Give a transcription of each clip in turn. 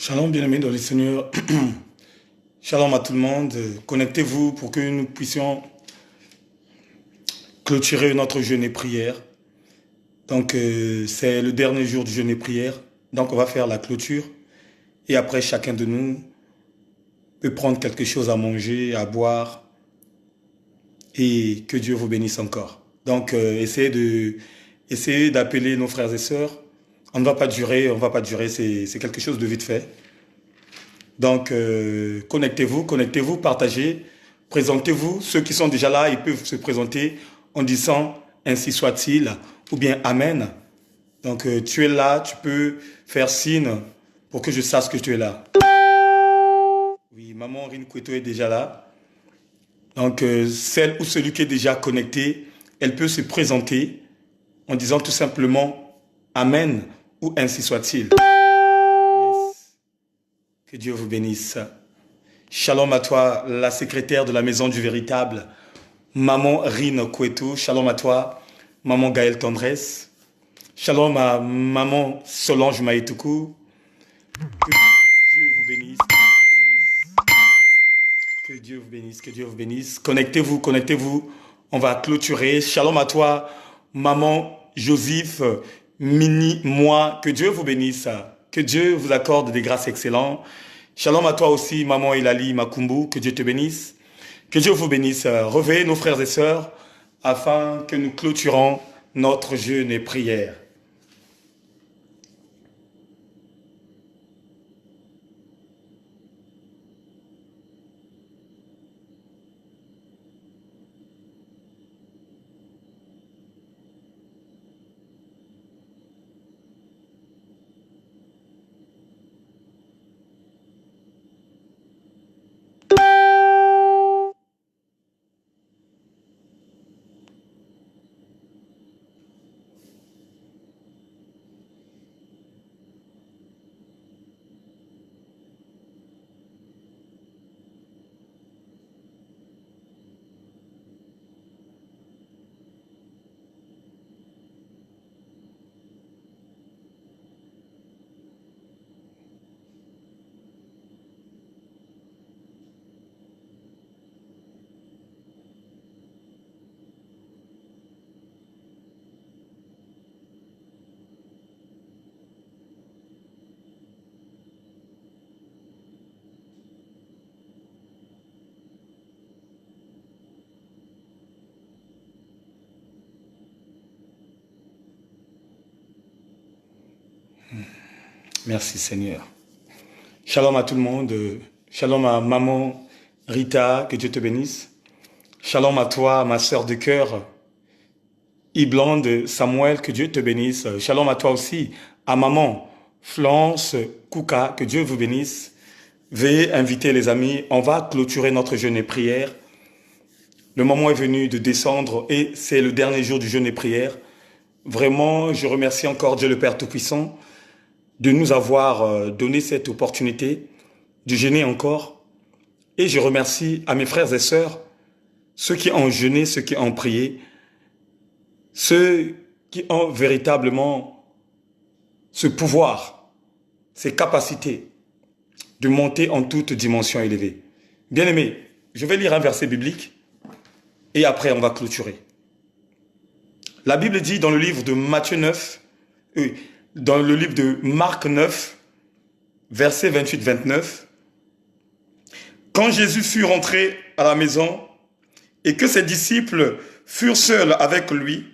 Shalom, bien-aimés dans le Seigneur. Shalom à tout le monde. Connectez-vous pour que nous puissions clôturer notre jeûne et prière. Donc, c'est le dernier jour du jeûne et prière. Donc, on va faire la clôture. Et après, chacun de nous peut prendre quelque chose à manger, à boire. Et que Dieu vous bénisse encore. Donc, essayez d'appeler nos frères et sœurs. On ne va pas durer, c'est quelque chose de vite fait. Donc, connectez-vous, partagez, présentez-vous. Ceux qui sont déjà là, ils peuvent se présenter en disant ainsi soit-il ou bien Amen. Donc, tu es là, tu peux faire signe pour que je sache que tu es là. Oui, maman Rine Koueto est déjà là. Donc, celle ou celui qui est déjà connecté, elle peut se présenter en disant tout simplement Amen ou ainsi soit-il. Yes. Que Dieu vous bénisse. Shalom à toi, la secrétaire de la maison du véritable, maman Rine Kouetou. Shalom à toi, maman Gaëlle Tendresse. Shalom à maman Solange Maïtoukou. Que Dieu vous bénisse. Que Dieu vous bénisse, que Dieu vous bénisse. Connectez-vous, connectez-vous. On va clôturer. Shalom à toi, maman Joseph, Mini, moi. Que Dieu vous bénisse. Que Dieu vous accorde des grâces excellentes. Shalom à toi aussi, maman Elali Makumbu. Que Dieu te bénisse. Que Dieu vous bénisse. Réveillez nos frères et sœurs afin que nous clôturons notre jeûne et prière. Merci Seigneur. Shalom à tout le monde. Shalom à maman Rita, que Dieu te bénisse. Shalom à toi, ma sœur de cœur, Iblande Samuel, que Dieu te bénisse. Shalom à toi aussi, à maman Florence Kouka, que Dieu vous bénisse. Veuillez inviter les amis, on va clôturer notre jeûne et prière. Le moment est venu de descendre et c'est le dernier jour du jeûne et prière. Vraiment, je remercie encore Dieu le Père Tout-Puissant de nous avoir donné cette opportunité de jeûner encore. Et je remercie à mes frères et sœurs, ceux qui ont jeûné, ceux qui ont prié, ceux qui ont véritablement ce pouvoir, ces capacités de monter en toute dimension élevée. Bien-aimés, je vais lire un verset biblique et après on va clôturer. La Bible dit dans le livre de Matthieu 9, dans le livre de Marc 9, verset 28-29, quand Jésus fut rentré à la maison et que ses disciples furent seuls avec lui,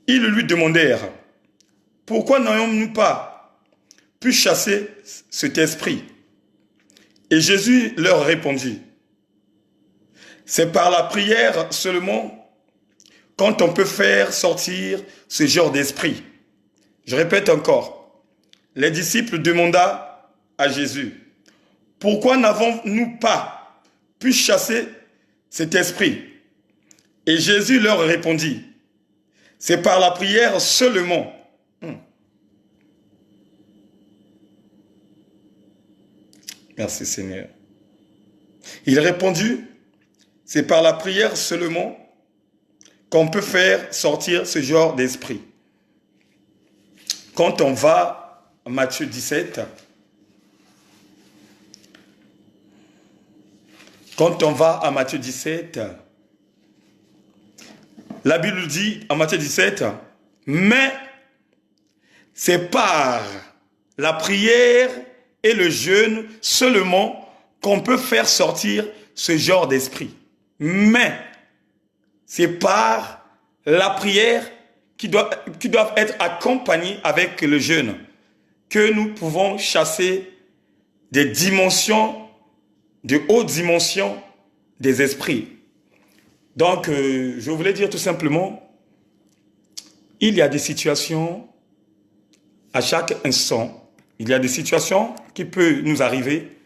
ils lui demandèrent, « Pourquoi n'avons-nous pas pu chasser cet esprit ?» Et Jésus leur répondit, « C'est par la prière seulement quand on peut faire sortir ce genre d'esprit. » Je répète encore, les disciples demanda à Jésus, « Pourquoi n'avons-nous pas pu chasser cet esprit ?» Et Jésus leur répondit, « C'est par la prière seulement. » Merci Seigneur. Il répondit, « C'est par la prière seulement qu'on peut faire sortir ce genre d'esprit. » Quand on va à Matthieu 17, Quand on va à Matthieu 17, la Bible dit en Matthieu 17, mais c'est par la prière et le jeûne seulement qu'on peut faire sortir ce genre d'esprit. Mais c'est par la prière qui doivent être accompagnées avec le jeûne que nous pouvons chasser des dimensions, de hautes dimensions des esprits. Donc, je voulais dire tout simplement, il y a des situations à chaque instant, il y a des situations qui peuvent nous arriver.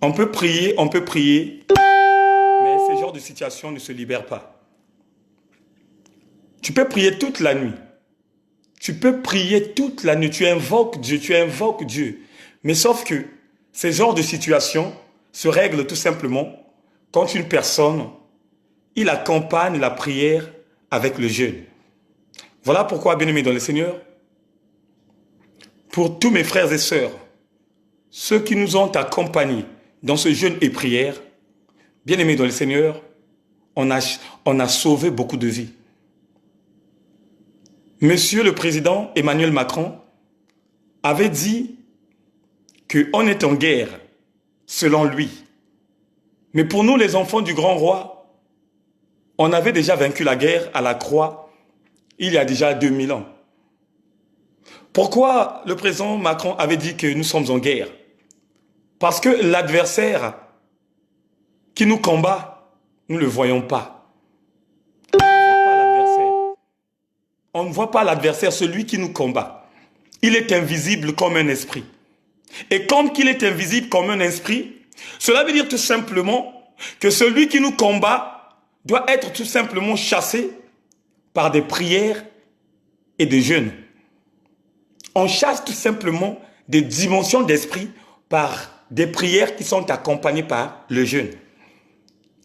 On peut prier, mais ce genre de situation ne se libère pas. Tu peux prier toute la nuit. Tu peux prier toute la nuit, tu invoques Dieu. Mais sauf que ce genre de situation se règle tout simplement quand une personne, il accompagne la prière avec le jeûne. Voilà pourquoi, bien-aimés dans le Seigneur, pour tous mes frères et sœurs, ceux qui nous ont accompagnés dans ce jeûne et prière, bien-aimés dans le Seigneur, on a sauvé beaucoup de vies. Monsieur le président Emmanuel Macron avait dit qu'on est en guerre, selon lui. Mais pour nous, les enfants du grand roi, on avait déjà vaincu la guerre à la croix il y a déjà 2000 ans. Pourquoi le président Macron avait dit que nous sommes en guerre? Parce que l'adversaire qui nous combat, nous ne le voyons pas. On ne voit pas l'adversaire, celui qui nous combat. Il est invisible comme un esprit. Et comme qu'il est invisible comme un esprit, cela veut dire tout simplement que celui qui nous combat doit être tout simplement chassé par des prières et des jeûnes. On chasse tout simplement des dimensions d'esprit par des prières qui sont accompagnées par le jeûne.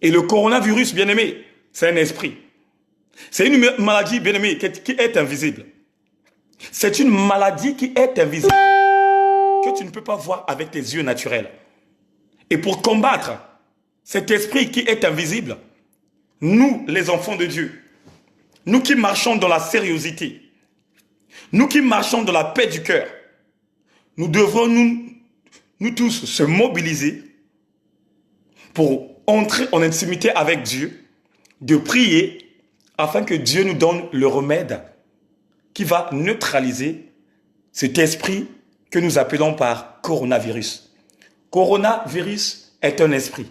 Et le coronavirus, bien aimé, c'est un esprit. C'est une maladie, bien aimé, qui est invisible. C'est une maladie qui est invisible, que tu ne peux pas voir avec tes yeux naturels. Et pour combattre cet esprit qui est invisible, nous, les enfants de Dieu, nous qui marchons dans la sérieuxité, nous qui marchons dans la paix du cœur, nous devrons nous tous se mobiliser pour entrer en intimité avec Dieu, de prier afin que Dieu nous donne le remède qui va neutraliser cet esprit que nous appelons par coronavirus. Coronavirus est un esprit.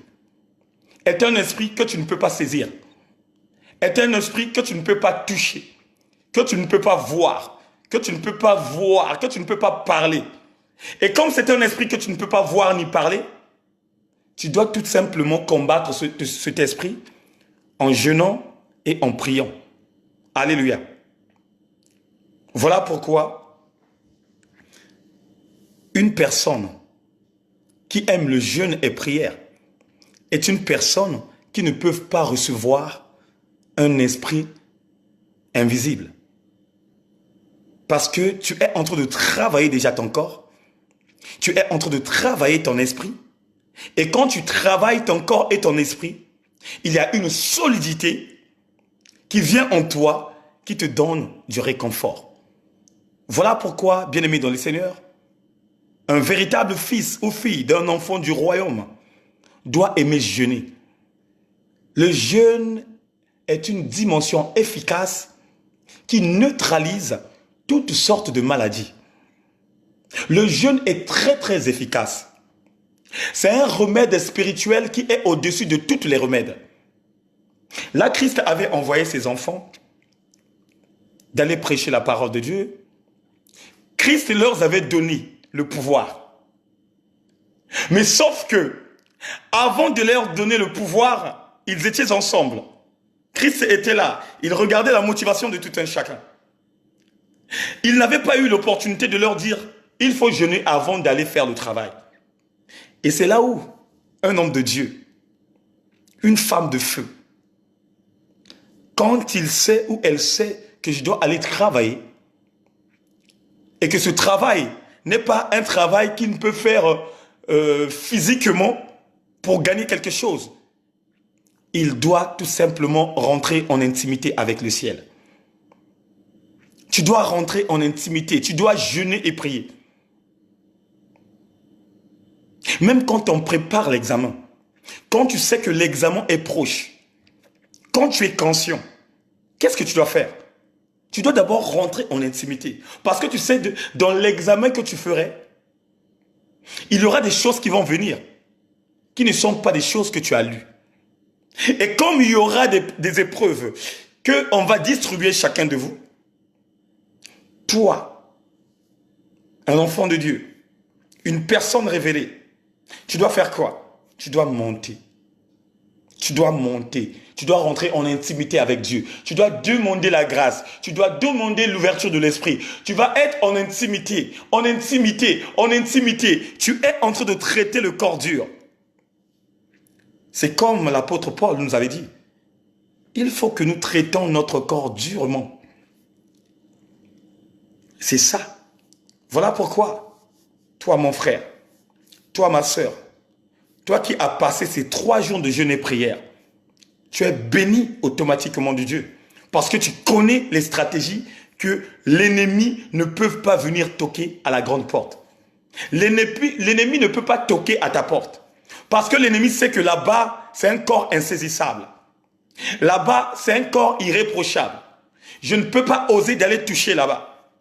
Est un esprit que tu ne peux pas saisir. Est un esprit que tu ne peux pas toucher. Que tu ne peux pas voir. Que tu ne peux pas voir. Que tu ne peux pas parler. Et comme c'est un esprit que tu ne peux pas voir ni parler, tu dois tout simplement combattre cet esprit en jeûnant et en priant. Alléluia. Voilà pourquoi une personne qui aime le jeûne et prière est une personne qui ne peut pas recevoir un esprit invisible. Parce que tu es en train de travailler déjà ton corps, tu es en train de travailler ton esprit, et quand tu travailles ton corps et ton esprit, il y a une solidité qui vient en toi, qui te donne du réconfort. Voilà pourquoi, bien-aimé dans le Seigneur, un véritable fils ou fille d'un enfant du royaume doit aimer jeûner. Le jeûne est une dimension efficace qui neutralise toutes sortes de maladies. Le jeûne est très efficace. C'est un remède spirituel qui est au-dessus de tous les remèdes. Là, Christ avait envoyé ses enfants d'aller prêcher la parole de Dieu. Christ leur avait donné le pouvoir. Mais sauf que, avant de leur donner le pouvoir, ils étaient ensemble. Christ était là. Il regardait la motivation de tout un chacun. Il n'avait pas eu l'opportunité de leur dire « Il faut jeûner avant d'aller faire le travail ». Et c'est là où un homme de Dieu, une femme de feu, quand il sait ou elle sait que je dois aller travailler, et que ce travail n'est pas un travail qu'il ne peut faire physiquement pour gagner quelque chose. Il doit tout simplement rentrer en intimité avec le ciel. Tu dois rentrer en intimité. Tu dois jeûner et prier. Même quand on prépare l'examen, quand tu sais que l'examen est proche, quand tu es conscient, qu'est-ce que tu dois faire? Tu dois d'abord rentrer en intimité. Parce que tu sais, dans l'examen que tu ferais, il y aura des choses qui vont venir, qui ne sont pas des choses que tu as lues. Et comme il y aura des épreuves qu'on va distribuer chacun de vous, toi, un enfant de Dieu, une personne révélée, tu dois faire quoi? Tu dois monter. Tu dois monter. Tu dois rentrer en intimité avec Dieu. Tu dois demander la grâce. Tu dois demander l'ouverture de l'esprit. Tu vas être en intimité, en intimité, en intimité. Tu es en train de traiter le corps dur. C'est comme l'apôtre Paul nous avait dit. Il faut que nous traitons notre corps durement. C'est ça. Voilà pourquoi, toi mon frère, toi ma soeur, toi qui as passé ces 3 jours de jeûne et prière, tu es béni automatiquement de Dieu. Parce que tu connais les stratégies que l'ennemi ne peut pas venir toquer à la grande porte. L'ennemi ne peut pas toquer à ta porte. Parce que l'ennemi sait que là-bas, c'est un corps insaisissable. Là-bas, c'est un corps irréprochable. Je ne peux pas oser d'aller toucher là-bas.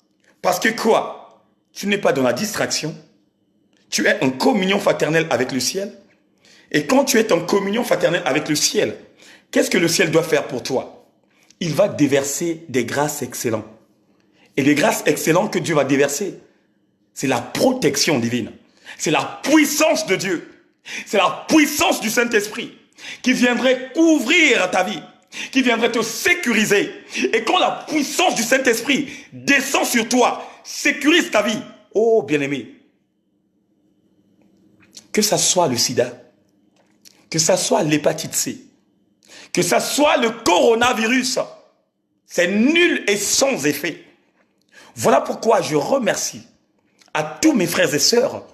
Parce que quoi? Tu n'es pas dans la distraction. Tu es en communion fraternelle avec le ciel. Et quand tu es en communion fraternelle avec le ciel, qu'est-ce que le ciel doit faire pour toi? Il va déverser des grâces excellentes. Et les grâces excellentes que Dieu va déverser, c'est la protection divine. C'est la puissance de Dieu. C'est la puissance du Saint-Esprit qui viendrait couvrir ta vie, qui viendrait te sécuriser. Et quand la puissance du Saint-Esprit descend sur toi, sécurise ta vie, oh bien-aimé, que ça soit le sida, que ça soit l'hépatite C, que ça soit le coronavirus, c'est nul et sans effet. Voilà pourquoi je remercie à tous mes frères et sœurs,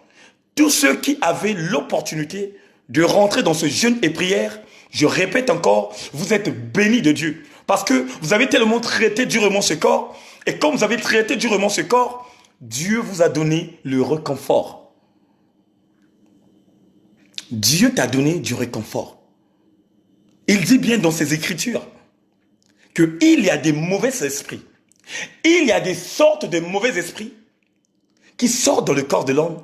tous ceux qui avaient l'opportunité de rentrer dans ce jeûne et prière. Je répète encore, vous êtes bénis de Dieu. Parce que vous avez tellement traité durement ce corps. Et comme vous avez traité durement ce corps, Dieu vous a donné le réconfort. Dieu t'a donné du réconfort. Il dit bien dans ses Écritures qu'il y a des mauvais esprits. Il y a des sortes de mauvais esprits qui sortent dans le corps de l'homme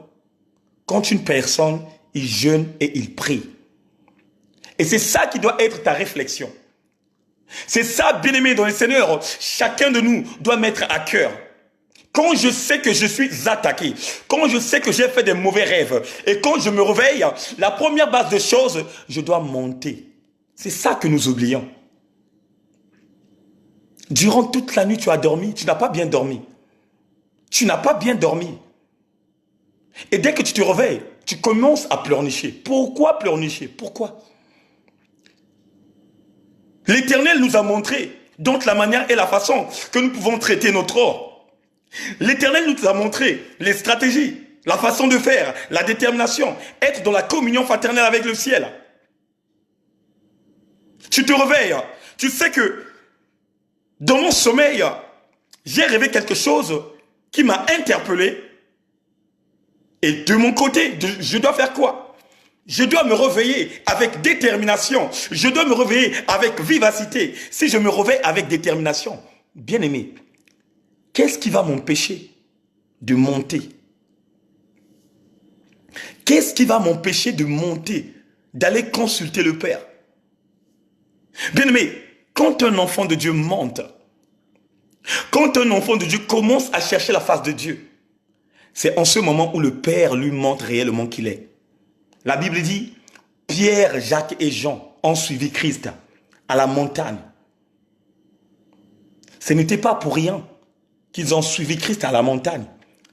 quand une personne, il jeûne et il prie. Et c'est ça qui doit être ta réflexion. C'est ça, bien-aimé dans le Seigneur, chacun de nous doit mettre à cœur. Quand je sais que je suis attaqué, quand je sais que j'ai fait des mauvais rêves, et quand je me réveille, la première base de choses, je dois monter. C'est ça que nous oublions. Durant toute la nuit, tu as dormi, tu n'as pas bien dormi. Tu n'as pas bien dormi. Et dès que tu te réveilles, tu commences à pleurnicher. Pourquoi pleurnicher? Pourquoi? L'Éternel nous a montré donc la manière et la façon que nous pouvons traiter notre or. L'Éternel nous a montré les stratégies, la façon de faire, la détermination, être dans la communion fraternelle avec le ciel. Tu te réveilles, tu sais que dans mon sommeil, j'ai rêvé quelque chose qui m'a interpellé. Et de mon côté, je dois faire quoi? Je dois me réveiller avec détermination. Je dois me réveiller avec vivacité. Si je me réveille avec détermination, bien aimé, qu'est-ce qui va m'empêcher de monter? Qu'est-ce qui va m'empêcher de monter, d'aller consulter le Père? Bien aimé, quand un enfant de Dieu monte, quand un enfant de Dieu commence à chercher la face de Dieu, c'est en ce moment où le Père lui montre réellement qu'il est. La Bible dit, Pierre, Jacques et Jean ont suivi Christ à la montagne. Ce n'était pas pour rien qu'ils ont suivi Christ à la montagne.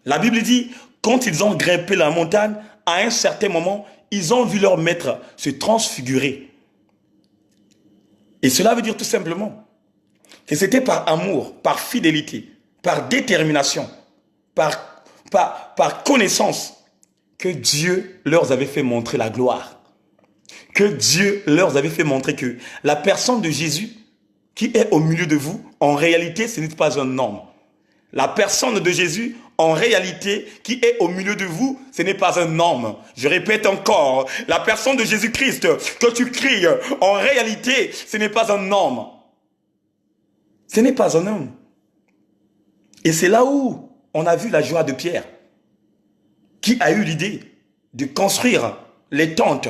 La Bible dit, quand ils ont grimpé la montagne, à un certain moment, ils ont vu leur maître se transfigurer. Et cela veut dire tout simplement que c'était par amour, par fidélité, par détermination, par connaissance que Dieu leur avait fait montrer la gloire. Que Dieu leur avait fait montrer que la personne de Jésus qui est au milieu de vous, en réalité, ce n'est pas un homme. La personne de Jésus, en réalité, qui est au milieu de vous, ce n'est pas un homme. Je répète encore, la personne de Jésus-Christ que tu cries, en réalité, ce n'est pas un homme. Ce n'est pas un homme. Et c'est là où on a vu la joie de Pierre, qui a eu l'idée de construire les tentes,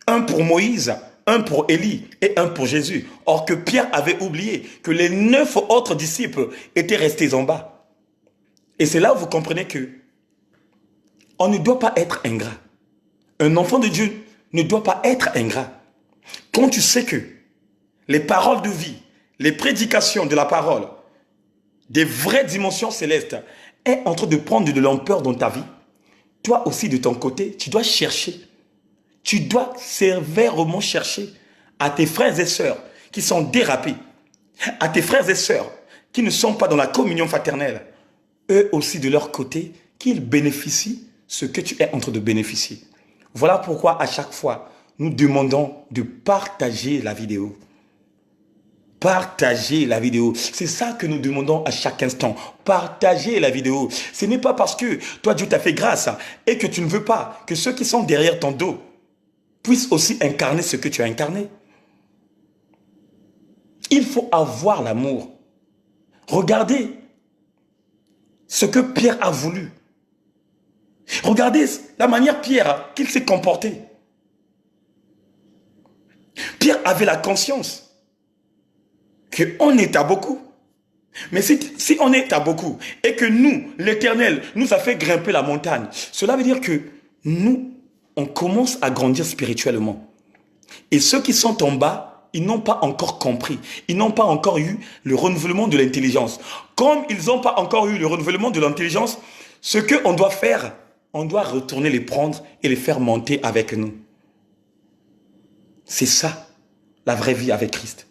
un pour Moïse, un pour Élie et un pour Jésus. Or que Pierre avait oublié que les 9 autres disciples étaient restés en bas. Et c'est là où vous comprenez que on ne doit pas être ingrat. Un enfant de Dieu ne doit pas être ingrat. Quand tu sais que les paroles de vie, les prédications de la parole, des vraies dimensions célestes, est en train de prendre de l'ampleur dans ta vie, toi aussi de ton côté, tu dois chercher. Tu dois sévèrement chercher à tes frères et sœurs qui sont dérapés, à tes frères et sœurs qui ne sont pas dans la communion fraternelle, eux aussi de leur côté, qu'ils bénéficient ce que tu es en train de bénéficier. Voilà pourquoi à chaque fois, nous demandons de partager la vidéo. Partagez la vidéo. C'est ça que nous demandons à chaque instant. Partagez la vidéo. Ce n'est pas parce que toi, Dieu t'a fait grâce et que tu ne veux pas que ceux qui sont derrière ton dos puissent aussi incarner ce que tu as incarné. Il faut avoir l'amour. Regardez ce que Pierre a voulu. Regardez la manière Pierre qu'il s'est comporté. Pierre avait la conscience qu'on est à beaucoup. Mais si on est à beaucoup et que nous, l'Éternel, nous a fait grimper la montagne, cela veut dire que nous, on commence à grandir spirituellement. Et ceux qui sont en bas, ils n'ont pas encore compris. Ils n'ont pas encore eu le renouvellement de l'intelligence. Comme ils n'ont pas encore eu le renouvellement de l'intelligence, ce qu'on doit faire, on doit retourner les prendre et les faire monter avec nous. C'est ça, la vraie vie avec Christ.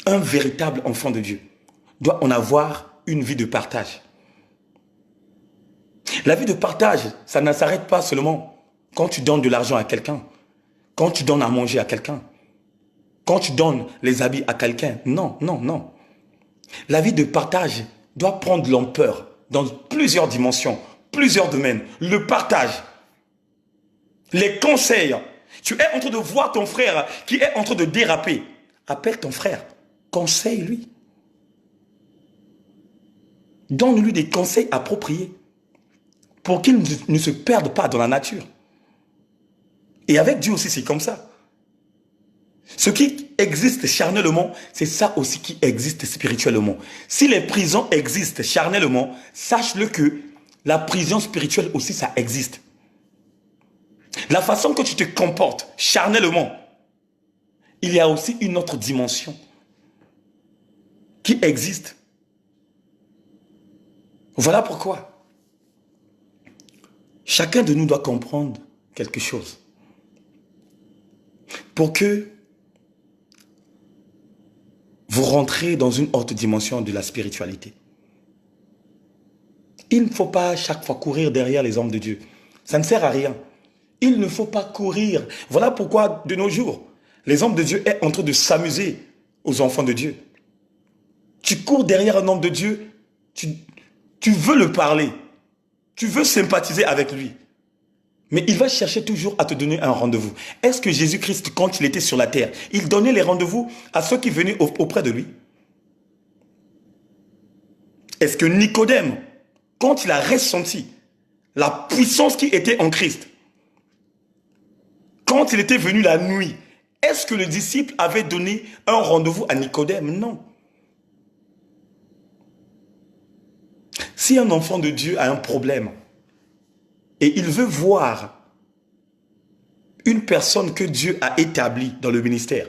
Un véritable enfant de Dieu doit en avoir une vie de partage. La vie de partage, ça ne s'arrête pas seulement quand tu donnes de l'argent à quelqu'un, quand tu donnes à manger à quelqu'un, quand tu donnes les habits à quelqu'un. Non, non, non. La vie de partage doit prendre de l'ampleur dans plusieurs dimensions, plusieurs domaines. Le partage, les conseils. Tu es en train de voir ton frère qui est en train de déraper. Appelle ton frère, conseille-lui. Donne-lui des conseils appropriés pour qu'il ne se perde pas dans la nature. Et avec Dieu aussi, c'est comme ça. Ce qui existe charnellement, c'est ça aussi qui existe spirituellement. Si les prisons existent charnellement, sache-le que la prison spirituelle aussi, ça existe. La façon que tu te comportes charnellement, il y a aussi une autre dimension qui existe. Voilà pourquoi chacun de nous doit comprendre quelque chose. Pour que vous rentrez dans une autre dimension de la spiritualité. Il ne faut pas chaque fois courir derrière les hommes de Dieu. Ça ne sert à rien. Il ne faut pas courir. Voilà pourquoi de nos jours, les hommes de Dieu sont en train de s'amuser aux enfants de Dieu. Tu cours derrière un homme de Dieu, tu veux le parler, tu veux sympathiser avec lui. Mais il va chercher toujours à te donner un rendez-vous. Est-ce que Jésus-Christ, quand il était sur la terre, il donnait les rendez-vous à ceux qui venaient auprès de lui? Est-ce que Nicodème, quand il a ressenti la puissance qui était en Christ, quand il était venu la nuit, est-ce que le disciple avait donné un rendez-vous à Nicodème? Non. Si un enfant de Dieu a un problème et il veut voir une personne que Dieu a établie dans le ministère,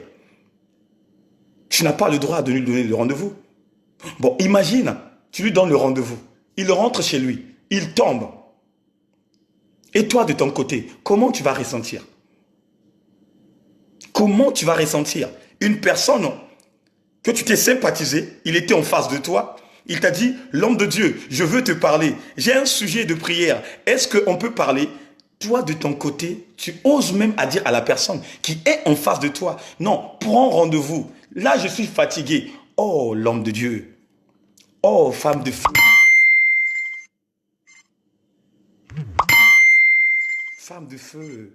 tu n'as pas le droit de lui donner le rendez-vous. Bon, imagine, tu lui donnes le rendez-vous. Il rentre chez lui, il tombe. Et toi, de ton côté, comment tu vas ressentir? Comment tu vas ressentir une personne que tu t'es sympathisé, il était en face de toi, Il t'a dit, l'homme de Dieu, je veux te parler. J'ai un sujet de prière. Est-ce qu'on peut parler? Toi, de ton côté, tu oses même à dire à la personne qui est en face de toi, non, prends rendez-vous. Là, je suis fatigué. Oh, l'homme de Dieu. Oh, femme de feu. Femme de feu.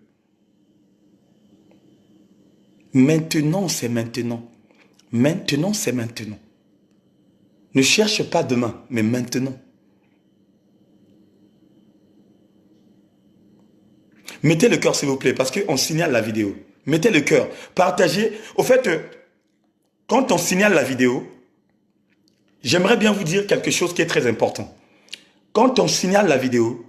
Maintenant, c'est maintenant. Maintenant, c'est maintenant. Ne cherche pas demain, mais maintenant. Mettez le cœur, s'il vous plaît, parce qu'on signale la vidéo. Mettez le cœur. Partagez. Au fait, quand on signale la vidéo, j'aimerais bien vous dire quelque chose qui est très important. Quand on signale la vidéo,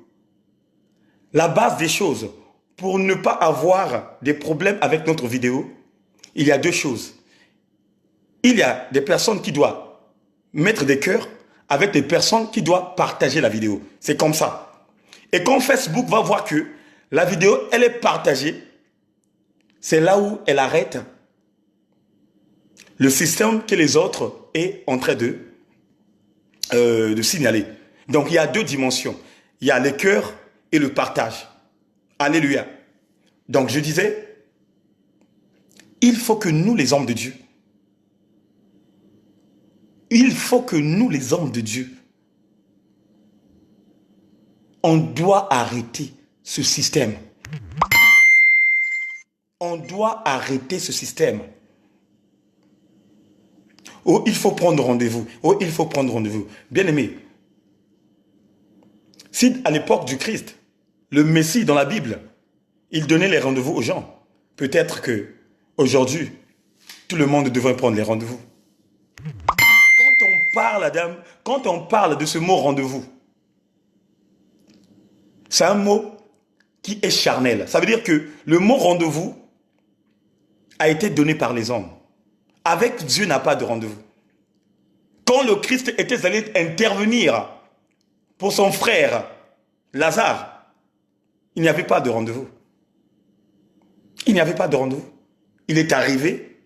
la base des choses, pour ne pas avoir des problèmes avec notre vidéo, il y a deux choses. Il y a des personnes qui doivent mettre des cœurs avec des personnes qui doivent partager la vidéo. C'est comme ça. Et quand Facebook va voir que la vidéo, elle est partagée, c'est là où elle arrête le système que les autres est en train de signaler. Donc, il y a deux dimensions. Il y a les cœurs et le partage. Alléluia. Donc, je disais, il faut que nous, les hommes de Dieu, on doit arrêter ce système. On doit arrêter ce système. Oh, il faut prendre rendez-vous. Oh, il faut prendre rendez-vous. Bien-aimé, si à l'époque du Christ, le Messie dans la Bible, il donnait les rendez-vous aux gens, peut-être que aujourd'hui, tout le monde devrait prendre les rendez-vous. Quand on parle, Adam, quand on parle de ce mot rendez-vous, c'est un mot qui est charnel. Ça veut dire que le mot rendez-vous a été donné par les hommes. Avec Dieu n'a pas de rendez-vous. Quand le Christ était allé intervenir pour son frère Lazare, il n'y avait pas de rendez-vous. Il n'y avait pas de rendez-vous. Il est arrivé,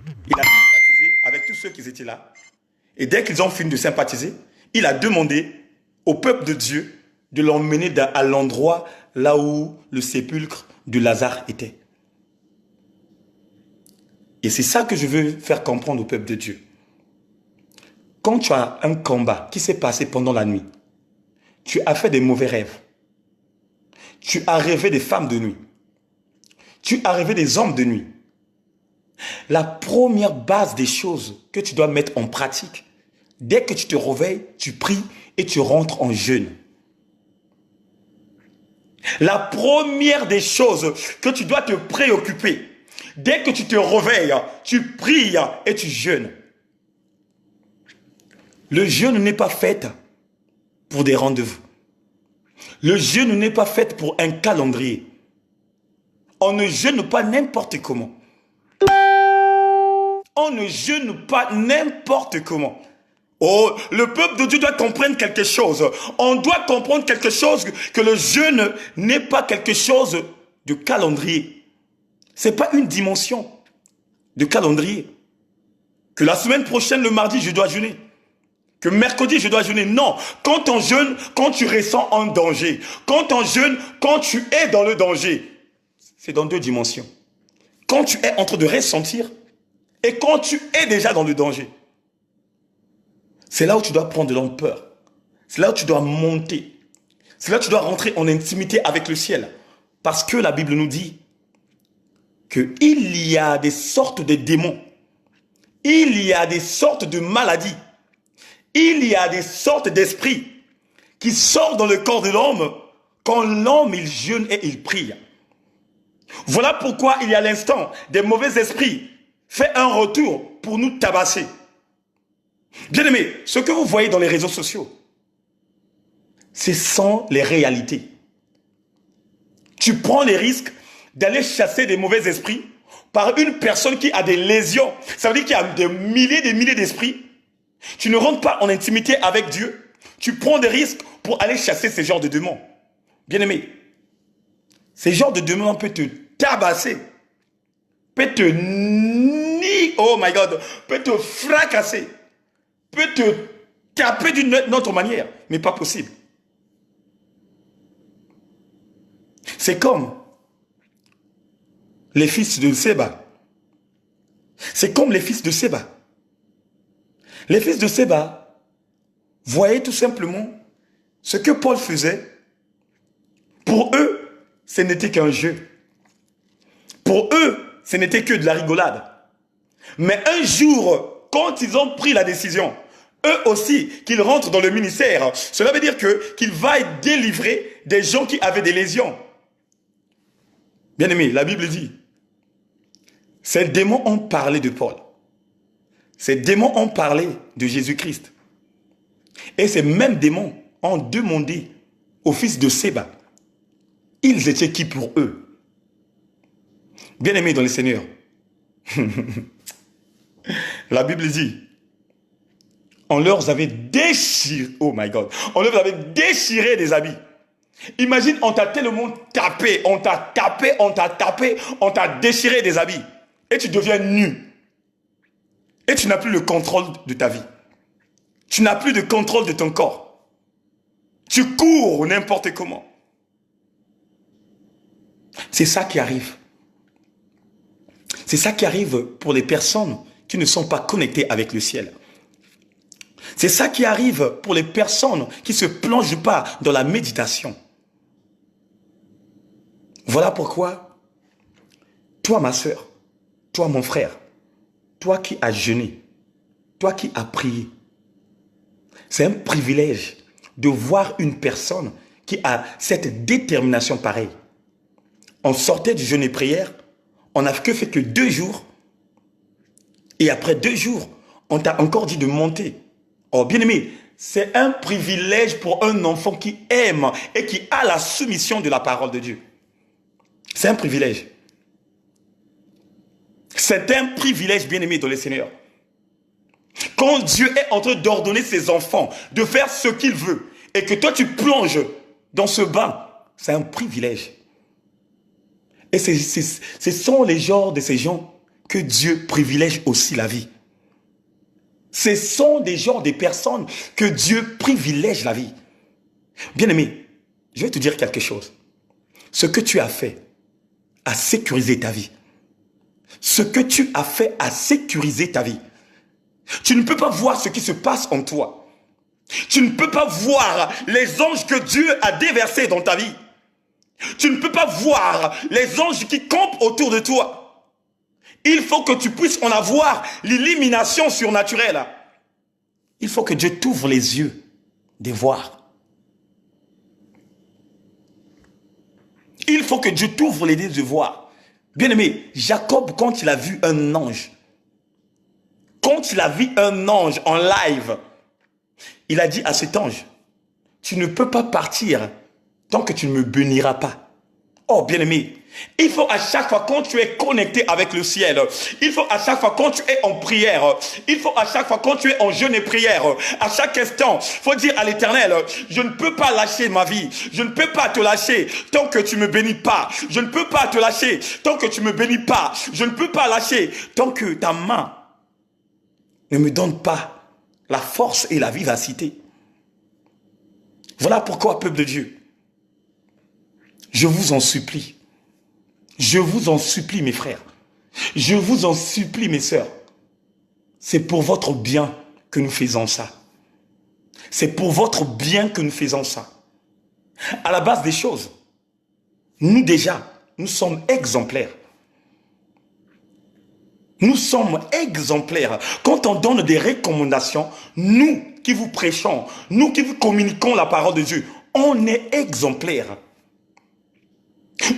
il a sympathisé avec tous ceux qui étaient là. Et dès qu'ils ont fini de sympathiser, il a demandé au peuple de Dieu de l'emmener à l'endroit là où le sépulcre de Lazare était. Et c'est ça que je veux faire comprendre au peuple de Dieu. Quand tu as un combat qui s'est passé pendant la nuit, tu as fait des mauvais rêves, tu as rêvé des femmes de nuit, tu as rêvé des hommes de nuit. La première base des choses que tu dois mettre en pratique, dès que tu te réveilles, tu pries et tu rentres en jeûne. La première des choses que tu dois te préoccuper, dès que tu te réveilles, tu pries et tu jeûnes. Le jeûne n'est pas fait pour des rendez-vous. Le jeûne n'est pas fait pour un calendrier. On ne jeûne pas n'importe comment. On ne jeûne pas n'importe comment. Oh, le peuple de Dieu doit comprendre quelque chose. On doit comprendre quelque chose, que le jeûne n'est pas quelque chose de calendrier. Ce n'est pas une dimension de calendrier. Que la semaine prochaine, le mardi, je dois jeûner. Que mercredi, je dois jeûner. Non. Quand on jeûne, quand tu ressens un danger. Quand on jeûne, quand tu es dans le danger. C'est dans deux dimensions. Quand tu es en train de ressentir et quand tu es déjà dans le danger. C'est là où tu dois prendre de l'ampleur. C'est là où tu dois monter. C'est là où tu dois rentrer en intimité avec le ciel. Parce que la Bible nous dit qu'il y a des sortes de démons. Il y a des sortes de maladies. Il y a des sortes d'esprits qui sortent dans le corps de l'homme quand l'homme il jeûne et il prie. Voilà pourquoi il y a l'instant des mauvais esprits fait un retour pour nous tabasser. Bien-aimés, ce que vous voyez dans les réseaux sociaux, ce sont les réalités. Tu prends les risques d'aller chasser des mauvais esprits par une personne qui a des lésions. Ça veut dire qu'il y a des milliers d'esprits. Tu ne rentres pas en intimité avec Dieu. Tu prends des risques pour aller chasser ces genres de démons. Bien-aimés, ces genres de démons peuvent te tabasser, peut te nier, oh my God, peut te fracasser, peut te taper d'une autre manière, mais pas possible. C'est comme les fils de Séba. C'est comme les fils de Séba. Les fils de Séba voyaient tout simplement ce que Paul faisait. Pour eux, ce n'était qu'un jeu. Pour eux, ce n'était que de la rigolade. Mais un jour, quand ils ont pris la décision, eux aussi, qu'ils rentrent dans le ministère, cela veut dire qu'ils vaillent délivrer des gens qui avaient des lésions. Bien aimé, la Bible dit, ces démons ont parlé de Paul. Ces démons ont parlé de Jésus-Christ. Et ces mêmes démons ont demandé aux fils de Séba, ils étaient qui pour eux? Bien aimé dans le Seigneur, la Bible dit, on leur avait déchiré, oh my God, on leur avait déchiré des habits. Imagine, on t'a tellement tapé, on t'a tapé, on t'a tapé, on t'a déchiré des habits. Et tu deviens nu. Et tu n'as plus le contrôle de ta vie. Tu n'as plus de contrôle de ton corps. Tu cours n'importe comment. C'est ça qui arrive. C'est ça qui arrive pour les personnes qui ne sont pas connectées avec le ciel. C'est ça qui arrive pour les personnes qui ne se plongent pas dans la méditation. Voilà pourquoi, toi ma soeur, toi mon frère, toi qui as jeûné, toi qui as prié, c'est un privilège de voir une personne qui a cette détermination pareille. On sortait du jeûne et prière, on n'a fait que 2 jours, et après 2 jours, on t'a encore dit de monter. Oh bien aimé, c'est un privilège pour un enfant qui aime et qui a la soumission de la parole de Dieu. C'est un privilège. C'est un privilège, bien aimé dans le Seigneur. Quand Dieu est en train d'ordonner ses enfants de faire ce qu'il veut et que toi tu plonges dans ce bain, c'est un privilège. Et ce sont les genres de ces gens que Dieu privilège aussi la vie. Ce sont des genres de personnes que Dieu privilège la vie. Bien aimé, je vais te dire quelque chose. Ce que tu as fait a sécurisé ta vie. Ce que tu as fait a sécurisé ta vie. Tu ne peux pas voir ce qui se passe en toi. Tu ne peux pas voir les anges que Dieu a déversés dans ta vie. Tu ne peux pas voir les anges qui campent autour de toi. Il faut que tu puisses en avoir l'illumination surnaturelle. Il faut que Dieu t'ouvre les yeux de voir. Il faut que Dieu t'ouvre les yeux de voir. Bien aimé, Jacob, quand il a vu un ange, quand il a vu un ange en live, il a dit à cet ange, tu ne peux pas partir tant que tu ne me béniras pas. Oh, bien aimé, il faut à chaque fois quand tu es connecté avec le ciel, il faut à chaque fois quand tu es en prière, il faut à chaque fois quand tu es en jeûne et prière, à chaque instant, il faut dire à l'Éternel, je ne peux pas lâcher ma vie, je ne peux pas te lâcher tant que tu me bénis pas, je ne peux pas te lâcher tant que tu me bénis pas, je ne peux pas lâcher tant que ta main ne me donne pas la force et la vivacité. Voilà pourquoi, peuple de Dieu, je vous en supplie. Je vous en supplie, mes frères. Je vous en supplie, mes sœurs. C'est pour votre bien que nous faisons ça. C'est pour votre bien que nous faisons ça. À la base des choses, nous déjà, nous sommes exemplaires. Nous sommes exemplaires. Quand on donne des recommandations, nous qui vous prêchons, nous qui vous communiquons la parole de Dieu, on est exemplaires.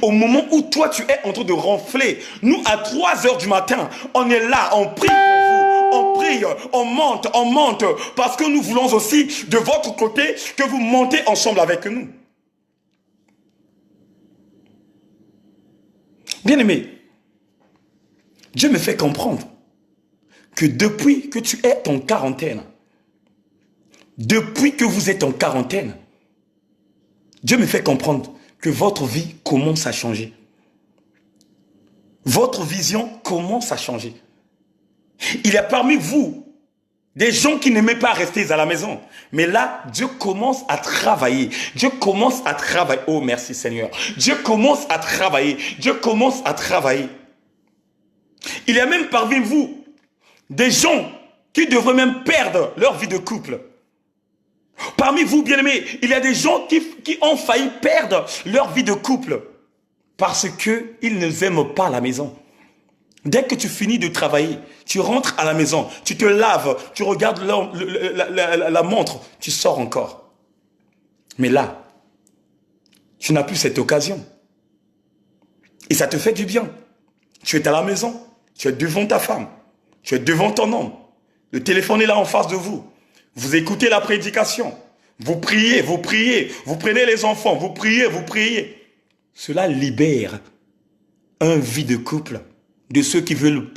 Au moment où toi tu es en train de ronfler, nous à 3 heures du matin, on est là, on prie pour vous, on prie, on monte, parce que nous voulons aussi de votre côté que vous montez ensemble avec nous. Bien aimé, Dieu me fait comprendre que depuis que tu es en quarantaine, depuis que vous êtes en quarantaine, Dieu me fait comprendre que votre vie commence à changer. Votre vision commence à changer. Il y a parmi vous Des gens qui n'aimaient pas rester à la maison. Mais là, Dieu commence à travailler. Dieu commence à travailler. Oh, merci Seigneur. Dieu commence à travailler. Dieu commence à travailler. Il y a même parmi vous des gens qui devraient même perdre leur vie de couple. Parmi vous, bien-aimés, il y a des gens qui ont failli perdre leur vie de couple parce qu'ils ne aiment pas la maison. Dès que tu finis de travailler, tu rentres à la maison, tu te laves, tu regardes la montre, tu sors encore. Mais là, tu n'as plus cette occasion. Et ça te fait du bien. Tu es à la maison, tu es devant ta femme, tu es devant ton homme. Le téléphone est là en face de vous. Vous écoutez la prédication. Vous priez, vous priez. Vous prenez les enfants, vous priez, vous priez. Cela libère un vie de couple de ceux qui veulent,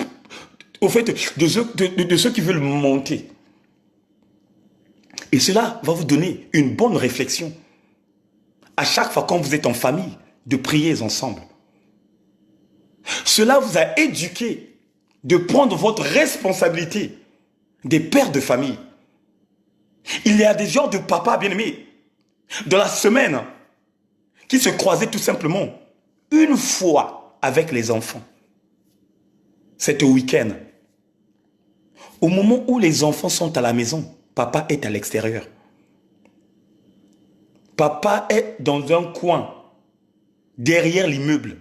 au fait, de ceux qui veulent monter. Et cela va vous donner une bonne réflexion. À chaque fois quand vous êtes en famille, de prier ensemble. Cela vous a éduqué de prendre votre responsabilité des pères de famille. Il y a des genres de papas bien-aimés dans la semaine qui se croisaient tout simplement une fois avec les enfants. C'est au week-end. Au moment où les enfants sont à la maison, papa est à l'extérieur. Papa est dans un coin, derrière l'immeuble.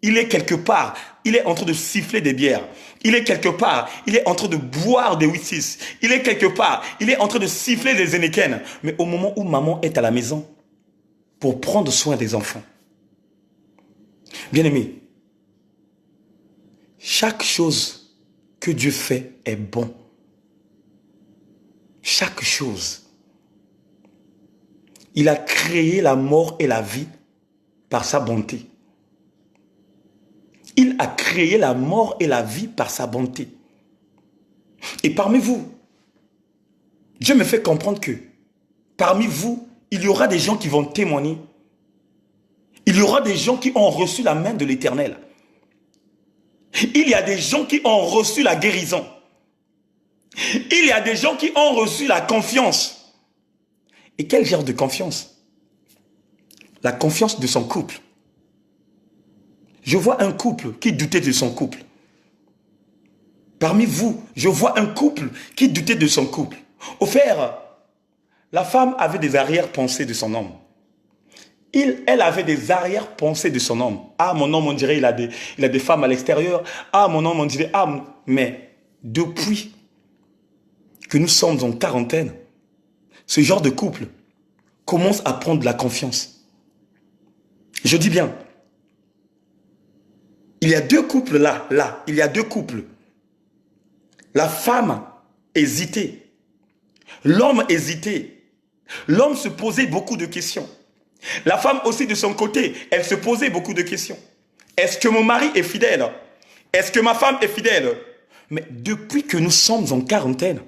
Il est quelque part, il est en train de siffler des bières. Il est quelque part, il est en train de boire des whisky. Il est quelque part, il est en train de siffler des Heineken. Mais au moment où maman est à la maison, pour prendre soin des enfants. Bien-aimé, chaque chose que Dieu fait est bon. Chaque chose. Il a créé la mort et la vie par sa bonté. Il a créé la mort et la vie par sa bonté. Et parmi vous, Dieu me fait comprendre que parmi vous, il y aura des gens qui vont témoigner. Il y aura des gens qui ont reçu la main de l'Éternel. Il y a des gens qui ont reçu la guérison. Il y a des gens qui ont reçu la confiance. Et quel genre de confiance? La confiance de son couple. Je vois un couple qui doutait de son couple. Parmi vous, je vois un couple qui doutait de son couple. Au fait, la femme avait des arrière-pensées de son homme. Elle avait des arrière-pensées de son homme. Ah, mon homme, on dirait, il a des femmes à l'extérieur. Ah, mon homme, on dirait, ah, mais depuis que nous sommes en quarantaine, ce genre de couple commence à prendre de la confiance. Je dis bien, il y a deux couples là, il y a deux couples. La femme hésitait, l'homme hésitait, l'homme se posait beaucoup de questions. La femme aussi de son côté, elle se posait beaucoup de questions. Est-ce que mon mari est fidèle? Est-ce que ma femme est fidèle? Mais depuis que nous sommes en quarantaine,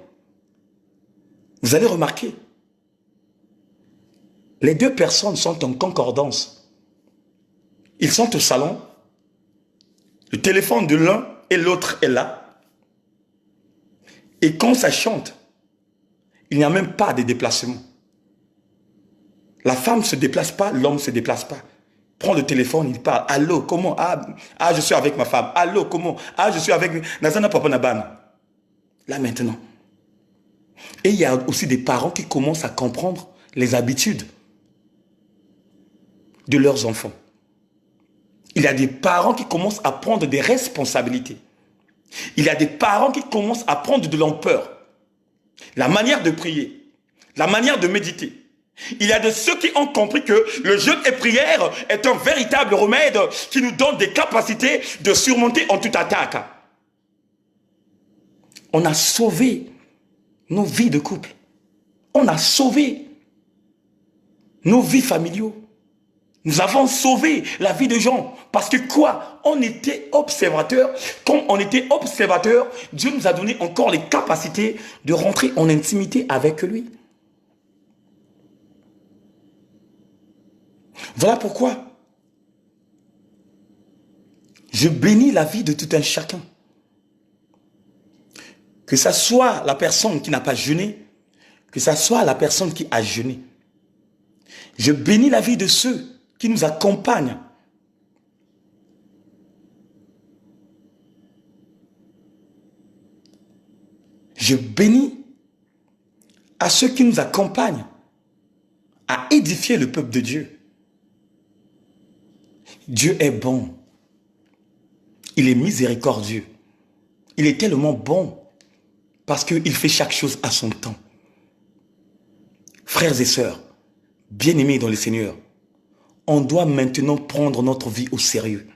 vous allez remarquer, les deux personnes sont en concordance. Ils sont au salon, le téléphone de l'un et l'autre est là. Et quand ça chante, il n'y a même pas de déplacement. La femme ne se déplace pas, l'homme ne se déplace pas. Prend le téléphone, il parle. Allô, comment? Ah, je suis avec ma femme. Allô, comment? Ah, je suis avec Nazana Papa Nabana. Là maintenant. Et il y a aussi des parents qui commencent à comprendre les habitudes de leurs enfants. Il y a des parents qui commencent à prendre des responsabilités. Il y a des parents qui commencent à prendre de l'ampleur. La manière de prier, la manière de méditer. Il y a de ceux qui ont compris que le jeûne et prière est un véritable remède qui nous donne des capacités de surmonter en toute attaque. On a sauvé nos vies de couple. On a sauvé nos vies familiaux. Nous avons sauvé la vie de gens. Parce que quoi? On était observateurs. Comme on était observateurs, Dieu nous a donné encore les capacités de rentrer en intimité avec lui. Voilà pourquoi je bénis la vie de tout un chacun. Que ça soit la personne qui n'a pas jeûné, que ça soit la personne qui a jeûné. Je bénis la vie de ceux qui nous accompagnent. Je bénis à ceux qui nous accompagnent à édifier le peuple de Dieu. Dieu est bon. Il est miséricordieux. Il est tellement bon parce qu'il fait chaque chose à son temps. Frères et sœurs, bien-aimés dans le Seigneur, on doit maintenant prendre notre vie au sérieux.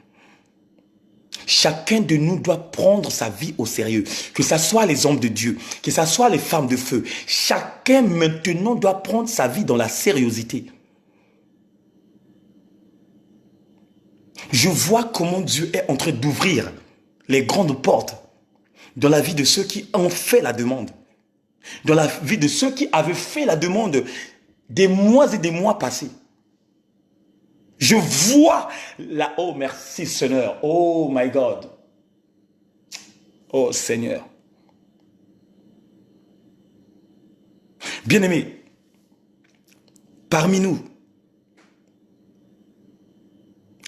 Chacun de nous doit prendre sa vie au sérieux. Que ce soit les hommes de Dieu, que ce soit les femmes de feu. Chacun maintenant doit prendre sa vie dans la sérieuxité. Je vois comment Dieu est en train d'ouvrir les grandes portes dans la vie de ceux qui ont fait la demande. Dans la vie de ceux qui avaient fait la demande des mois et des mois passés. Je vois là, oh merci Seigneur, oh my God, oh Seigneur. Bien-aimés, parmi nous,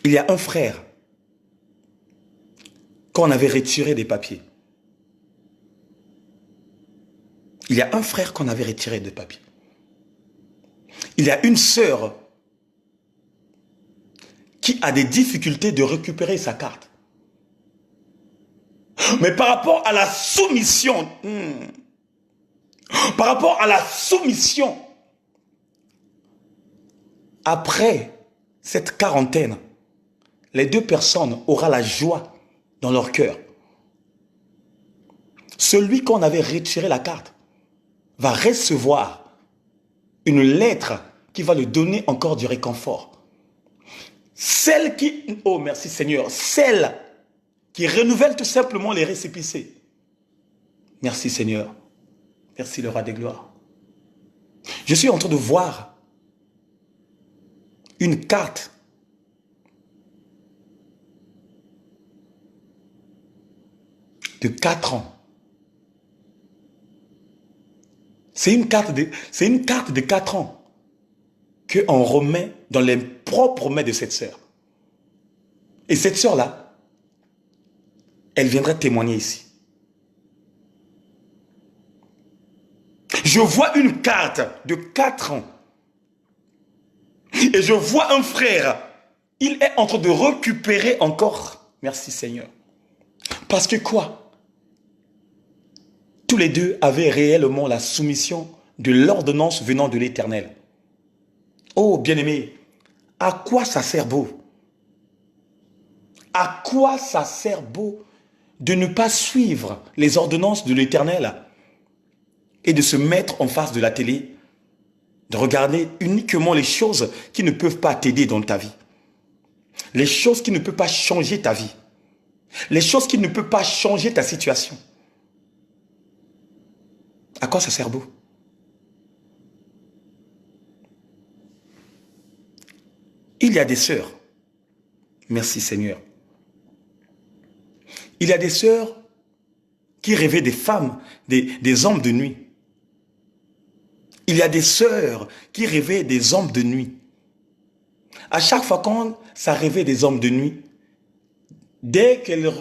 il y a un frère qu'on avait retiré des papiers. Il y a un frère qu'on avait retiré des papiers. Il y a une sœur qui a des difficultés de récupérer sa carte. Mais par rapport à la soumission, par rapport à la soumission, après cette quarantaine, les deux personnes auront la joie dans leur cœur. Celui qu'on avait retiré la carte va recevoir une lettre qui va lui donner encore du réconfort. Celle qui, oh merci Seigneur, celle qui renouvelle tout simplement les récépissés. Merci Seigneur, merci le roi des gloires. Je suis en train de voir une carte de 4 ans. C'est une carte de 4 ans qu'on remet dans les propres mains de cette sœur. Et cette sœur-là, elle viendra témoigner ici. Je vois une carte de 4 ans. Et je vois un frère. Il est en train de récupérer encore. Merci Seigneur. Parce que quoi? Tous les deux avaient réellement la soumission de l'ordonnance venant de l'Éternel. Oh bien-aimé, à quoi ça sert beau? À quoi ça sert beau de ne pas suivre les ordonnances de l'Éternel et de se mettre en face de la télé, de regarder uniquement les choses qui ne peuvent pas t'aider dans ta vie, les choses qui ne peuvent pas changer ta vie, les choses qui ne peuvent pas changer ta situation. À quoi ça sert beau? Il y a des sœurs, merci Seigneur, il y a des sœurs qui rêvaient des femmes, des hommes de nuit. Il y a des sœurs qui rêvaient des hommes de nuit. À chaque fois quand ça rêvait des hommes de nuit, dès qu'elles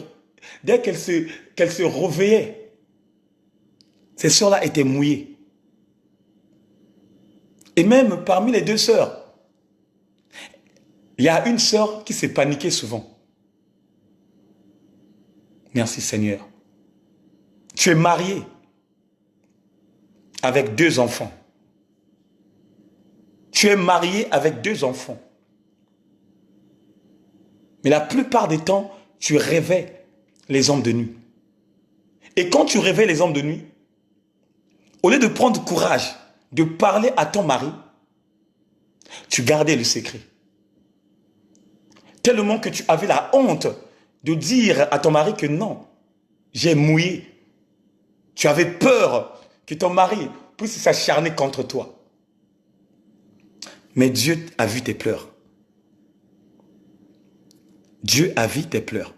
se réveillaient, ces sœurs-là étaient mouillées. Et même parmi les deux sœurs, il y a une sœur qui s'est paniquée souvent. Merci Seigneur. Tu es marié avec 2 enfants. Tu es marié avec 2 enfants. Mais la plupart des temps, tu rêvais les hommes de nuit. Et quand tu rêvais les hommes de nuit, au lieu de prendre courage, de parler à ton mari, tu gardais le secret. Tellement que tu avais la honte de dire à ton mari que non, j'ai mouillé. Tu avais peur que ton mari puisse s'acharner contre toi. Mais Dieu a vu tes pleurs. Dieu a vu tes pleurs.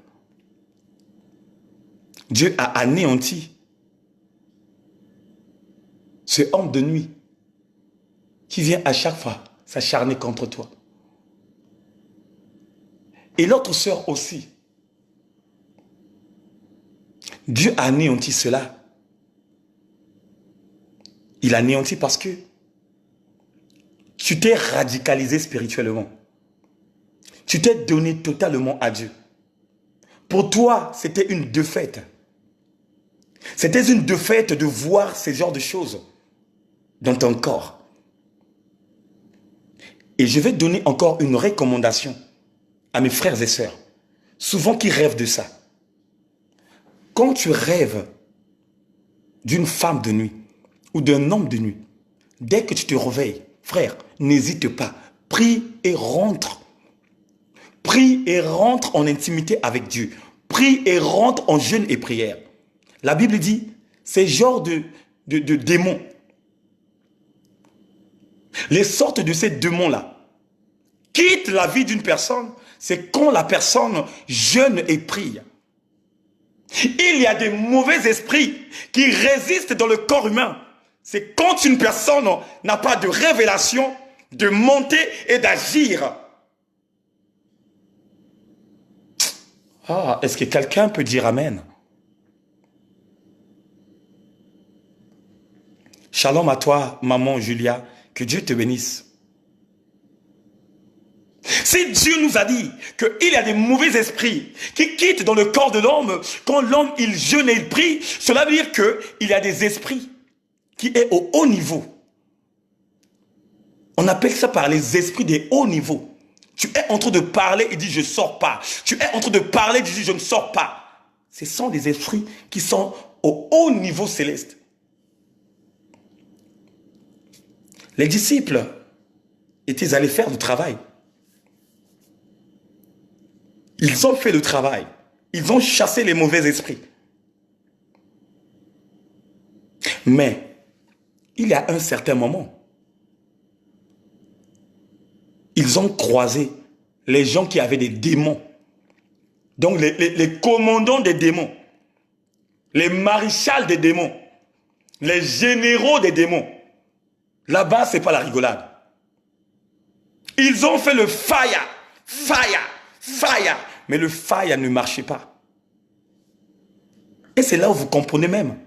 Dieu a anéanti ce homme de nuit qui vient à chaque fois s'acharner contre toi. Et l'autre sœur aussi. Dieu a anéanti cela. Il a anéanti parce que tu t'es radicalisé spirituellement. Tu t'es donné totalement à Dieu. Pour toi, c'était une défaite. C'était une défaite de voir ce genre de choses dans ton corps. Et je vais donner encore une recommandation à mes frères et sœurs, souvent qui rêvent de ça. Quand tu rêves d'une femme de nuit ou d'un homme de nuit, dès que tu te réveilles, frère, n'hésite pas, prie et rentre. Prie et rentre en intimité avec Dieu. Prie et rentre en jeûne et prière. La Bible dit, ces genres de démons, les sortes de ces démons-là, quittent la vie d'une personne, c'est quand la personne jeûne et prie. Il y a des mauvais esprits qui résistent dans le corps humain. C'est quand une personne n'a pas de révélation, de monter et d'agir. Ah, est-ce que quelqu'un peut dire Amen? Shalom à toi, maman Julia, que Dieu te bénisse. Si Dieu nous a dit qu'il y a des mauvais esprits qui quittent dans le corps de l'homme, quand l'homme il jeûne et il prie, cela veut dire qu'il y a des esprits qui sont au haut niveau. On appelle ça par les esprits des hauts niveaux. Tu es en train de parler et dis je ne sors pas. Tu es en train de parler et dis je ne sors pas. Ce sont des esprits qui sont au haut niveau céleste. Les disciples étaient allés faire du travail. Ils ont fait le travail. Ils ont chassé les mauvais esprits. Mais, il y a un certain moment, ils ont croisé les gens qui avaient des démons. Donc, les commandants des démons, les maréchals des démons, les généraux des démons. Là-bas, ce n'est pas la rigolade. Ils ont fait le fire, fire, fire. Mais le fire ne marchait pas. Et c'est là où vous comprenez même.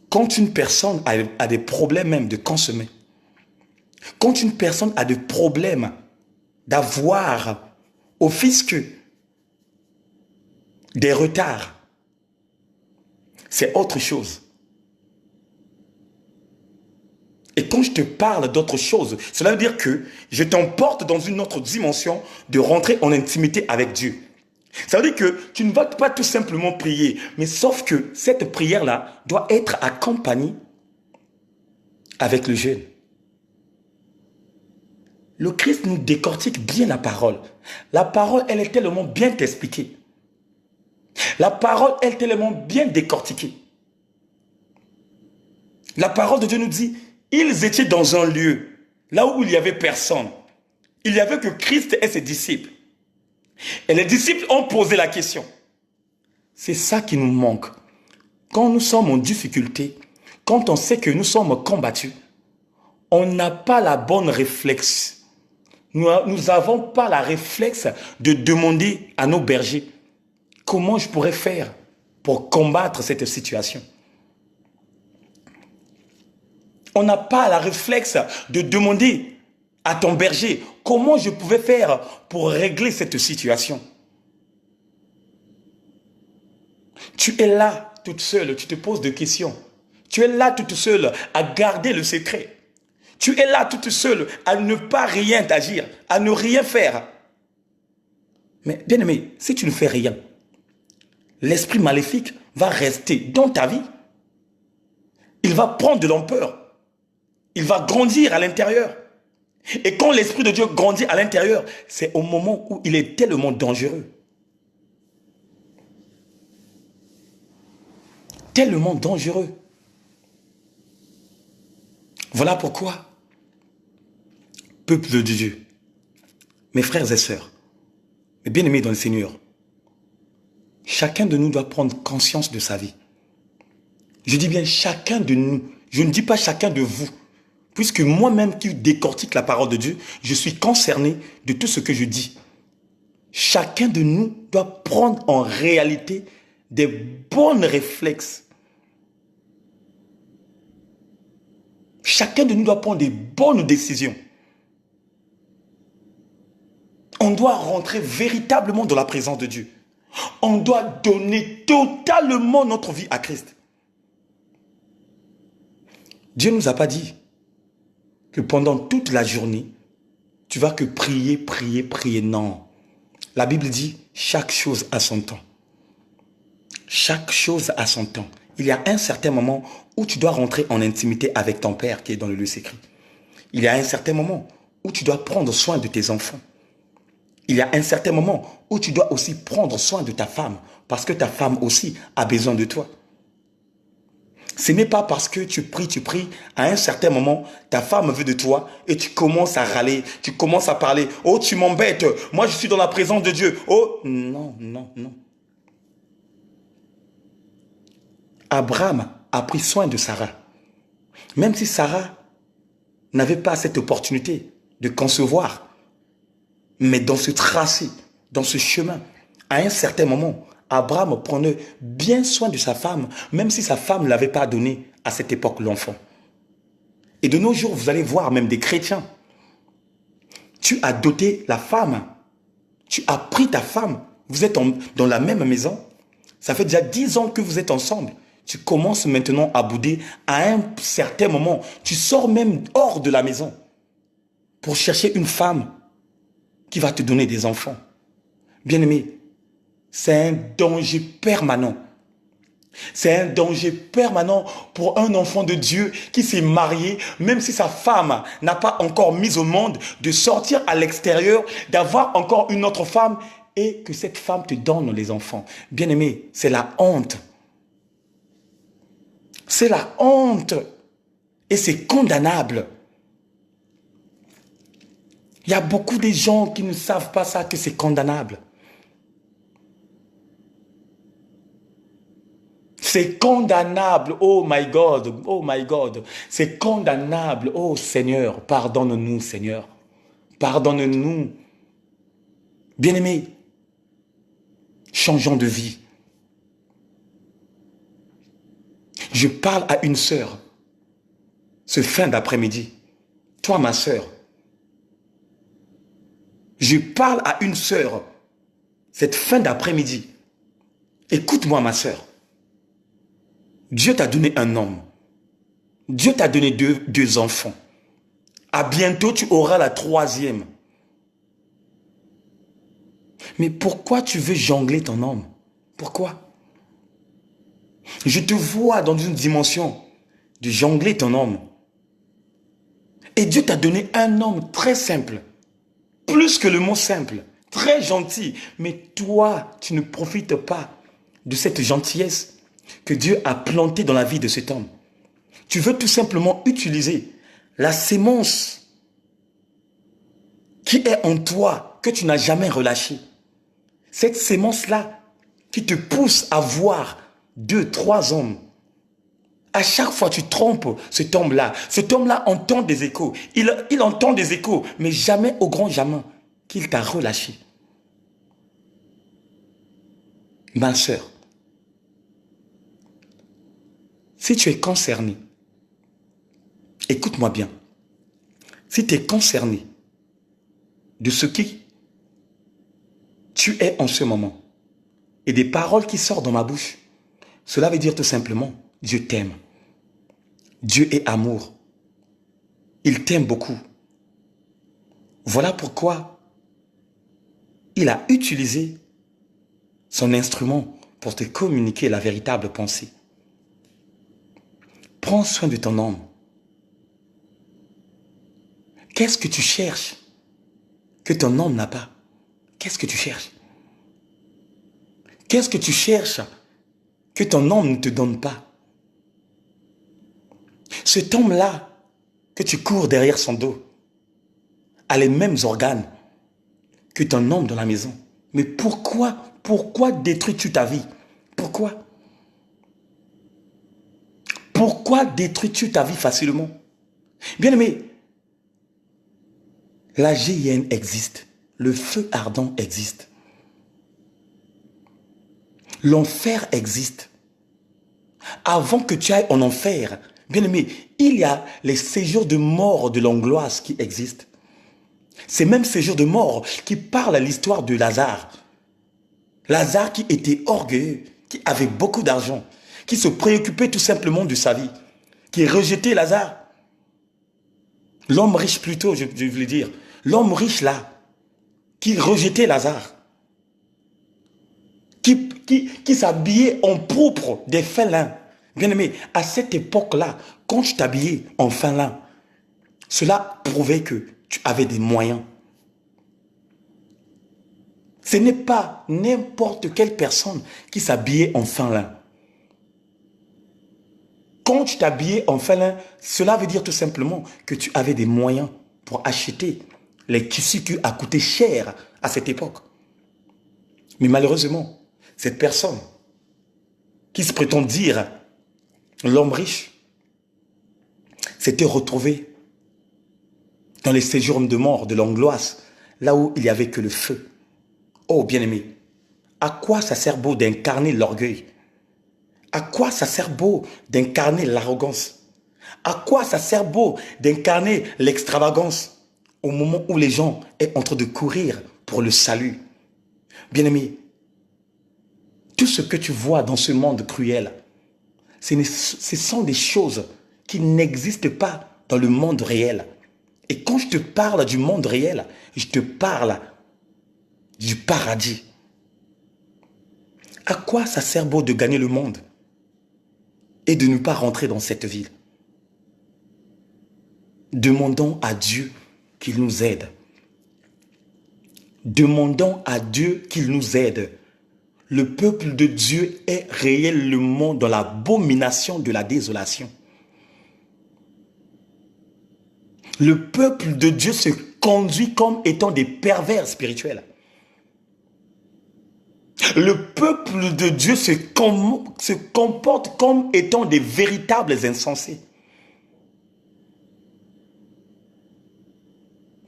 Quand une personne a des problèmes même de consommer, quand une personne a des problèmes d'avoir au fisc des retards, c'est autre chose. Et quand je te parle d'autre chose, cela veut dire que je t'emporte dans une autre dimension de rentrer en intimité avec Dieu. Ça veut dire que tu ne vas pas tout simplement prier, mais sauf que cette prière-là doit être accompagnée avec le jeûne. Le Christ nous décortique bien la parole. La parole, elle est tellement bien expliquée. La parole, elle est tellement bien décortiquée. La parole de Dieu nous dit, ils étaient dans un lieu, là où il n'y avait personne. Il n'y avait que Christ et ses disciples. Et les disciples ont posé la question. C'est ça qui nous manque. Quand nous sommes en difficulté, quand on sait que nous sommes combattus, on n'a pas la bonne réflexe. Nous n'avons pas la réflexe de demander à nos bergers comment je pourrais faire pour combattre cette situation. On n'a pas la réflexe de demander à ton berger comment je pouvais faire pour régler cette situation. Tu es là toute seule, tu te poses des questions. Tu es là toute seule à garder le secret. Tu es là toute seule à ne pas rien agir, à ne rien faire. Mais bien aimé, si tu ne fais rien, l'esprit maléfique va rester dans ta vie. Il va prendre de l'ampleur. Il va grandir à l'intérieur. Et quand l'Esprit de Dieu grandit à l'intérieur, c'est au moment où il est tellement dangereux. Tellement dangereux. Voilà pourquoi, peuple de Dieu, mes frères et sœurs, mes bien-aimés dans le Seigneur, chacun de nous doit prendre conscience de sa vie. Je dis bien chacun de nous. Je ne dis pas chacun de vous. Puisque moi-même qui décortique la parole de Dieu, je suis concerné de tout ce que je dis. Chacun de nous doit prendre en réalité des bons réflexes. Chacun de nous doit prendre des bonnes décisions. On doit rentrer véritablement dans la présence de Dieu. On doit donner totalement notre vie à Christ. Dieu ne nous a pas dit que pendant toute la journée, tu vas que prier, prier, prier. Non. La Bible dit chaque chose a son temps. Chaque chose a son temps. Il y a un certain moment où tu dois rentrer en intimité avec ton Père qui est dans le lieu secret. Il y a un certain moment où tu dois prendre soin de tes enfants. Il y a un certain moment où tu dois aussi prendre soin de ta femme parce que ta femme aussi a besoin de toi. Ce n'est pas parce que tu pries, à un certain moment, ta femme veut de toi et tu commences à râler, tu commences à parler. Oh, tu m'embêtes, moi je suis dans la présence de Dieu. Oh, non, non, non. Abraham a pris soin de Sarah. Même si Sarah n'avait pas cette opportunité de concevoir, mais dans ce tracé, dans ce chemin, à un certain moment, Abraham prenait bien soin de sa femme, même si sa femme ne l'avait pas donné à cette époque l'enfant. Et de nos jours, vous allez voir même des chrétiens. Tu as doté la femme, tu as pris ta femme, vous êtes dans la même maison. Ça fait déjà 10 ans que vous êtes ensemble. Tu commences maintenant à bouder à un certain moment. Tu sors même hors de la maison pour chercher une femme qui va te donner des enfants. Bien-aimé, c'est un danger permanent. C'est un danger permanent pour un enfant de Dieu qui s'est marié, même si sa femme n'a pas encore mis au monde, de sortir à l'extérieur, d'avoir encore une autre femme et que cette femme te donne les enfants. Bien-aimé, c'est la honte. C'est la honte. Et c'est condamnable. Il y a beaucoup de gens qui ne savent pas ça, que c'est condamnable. C'est condamnable, oh my God, c'est condamnable, oh Seigneur, pardonne-nous Seigneur, pardonne-nous. Bien-aimés, changeons de vie. Je parle à une sœur, ce fin d'après-midi, toi ma sœur. Je parle à une sœur, cette fin d'après-midi. Écoute-moi ma sœur. Dieu t'a donné un homme. Dieu t'a donné deux enfants. À bientôt, tu auras la troisième. Mais pourquoi tu veux jongler ton homme? Pourquoi? Je te vois dans une dimension de jongler ton homme. Et Dieu t'a donné un homme très simple. Plus que le mot simple. Très gentil. Mais toi, tu ne profites pas de cette gentillesse que Dieu a plantée dans la vie de cet homme. Tu veux tout simplement utiliser la sémence qui est en toi, que tu n'as jamais relâchée. Cette sémence-là qui te pousse à voir 2, 3 hommes. À chaque fois, tu trompes cet homme-là. Cet homme-là entend des échos. Il entend des échos, mais jamais au grand jamais qu'il t'a relâché. Ma sœur, si tu es concerné, écoute-moi bien. Si tu es concerné de ce qui tu es en ce moment et des paroles qui sortent dans ma bouche, cela veut dire tout simplement, Dieu t'aime. Dieu est amour. Il t'aime beaucoup. Voilà pourquoi il a utilisé son instrument pour te communiquer la véritable pensée. Prends soin de ton homme. Qu'est-ce que tu cherches que ton homme n'a pas? Qu'est-ce que tu cherches? Qu'est-ce que tu cherches que ton homme ne te donne pas? Cet homme-là, que tu cours derrière son dos, a les mêmes organes que ton homme dans la maison. Mais pourquoi détruis-tu ta vie? Pourquoi? Pourquoi détruis-tu ta vie facilement? Bien-aimé, la GIN existe. Le feu ardent existe. L'enfer existe. Avant que tu ailles en enfer, bien-aimé, il y a les séjours de mort de l'angoisse qui existent. Ces mêmes séjours de mort qui parlent à l'histoire de Lazare. Lazare qui était orgueilleux, qui avait beaucoup d'argent, qui se préoccupait tout simplement de sa vie, qui rejetait Lazare. L'homme riche plutôt, je voulais dire. L'homme riche là, qui rejetait Lazare. Qui s'habillait en pourpre des fins lin. Bien-aimé, à cette époque-là, quand tu t'habillais en fin lin, cela prouvait que tu avais des moyens. Ce n'est pas n'importe quelle personne qui s'habillait en fin lin. Quand tu t'habillais en fin lin, cela veut dire tout simplement que tu avais des moyens pour acheter les tissus qui a coûté cher à cette époque. Mais malheureusement, cette personne qui se prétend dire l'homme riche s'était retrouvé dans les séjours de mort de l'angoisse, là où il n'y avait que le feu. Oh bien-aimé, à quoi ça sert beau d'incarner l'orgueil? À quoi ça sert beau d'incarner l'arrogance? À quoi ça sert beau d'incarner l'extravagance au moment où les gens sont en train de courir pour le salut? Bien-aimé, tout ce que tu vois dans ce monde cruel, ce sont des choses qui n'existent pas dans le monde réel. Et quand je te parle du monde réel, je te parle du paradis. À quoi ça sert beau de gagner le monde et de ne pas rentrer dans cette ville? Demandons à Dieu qu'il nous aide. Demandons à Dieu qu'il nous aide. Le peuple de Dieu est réellement dans l'abomination de la désolation. Le peuple de Dieu se conduit comme étant des pervers spirituels. Le peuple de Dieu se comporte comme étant des véritables insensés.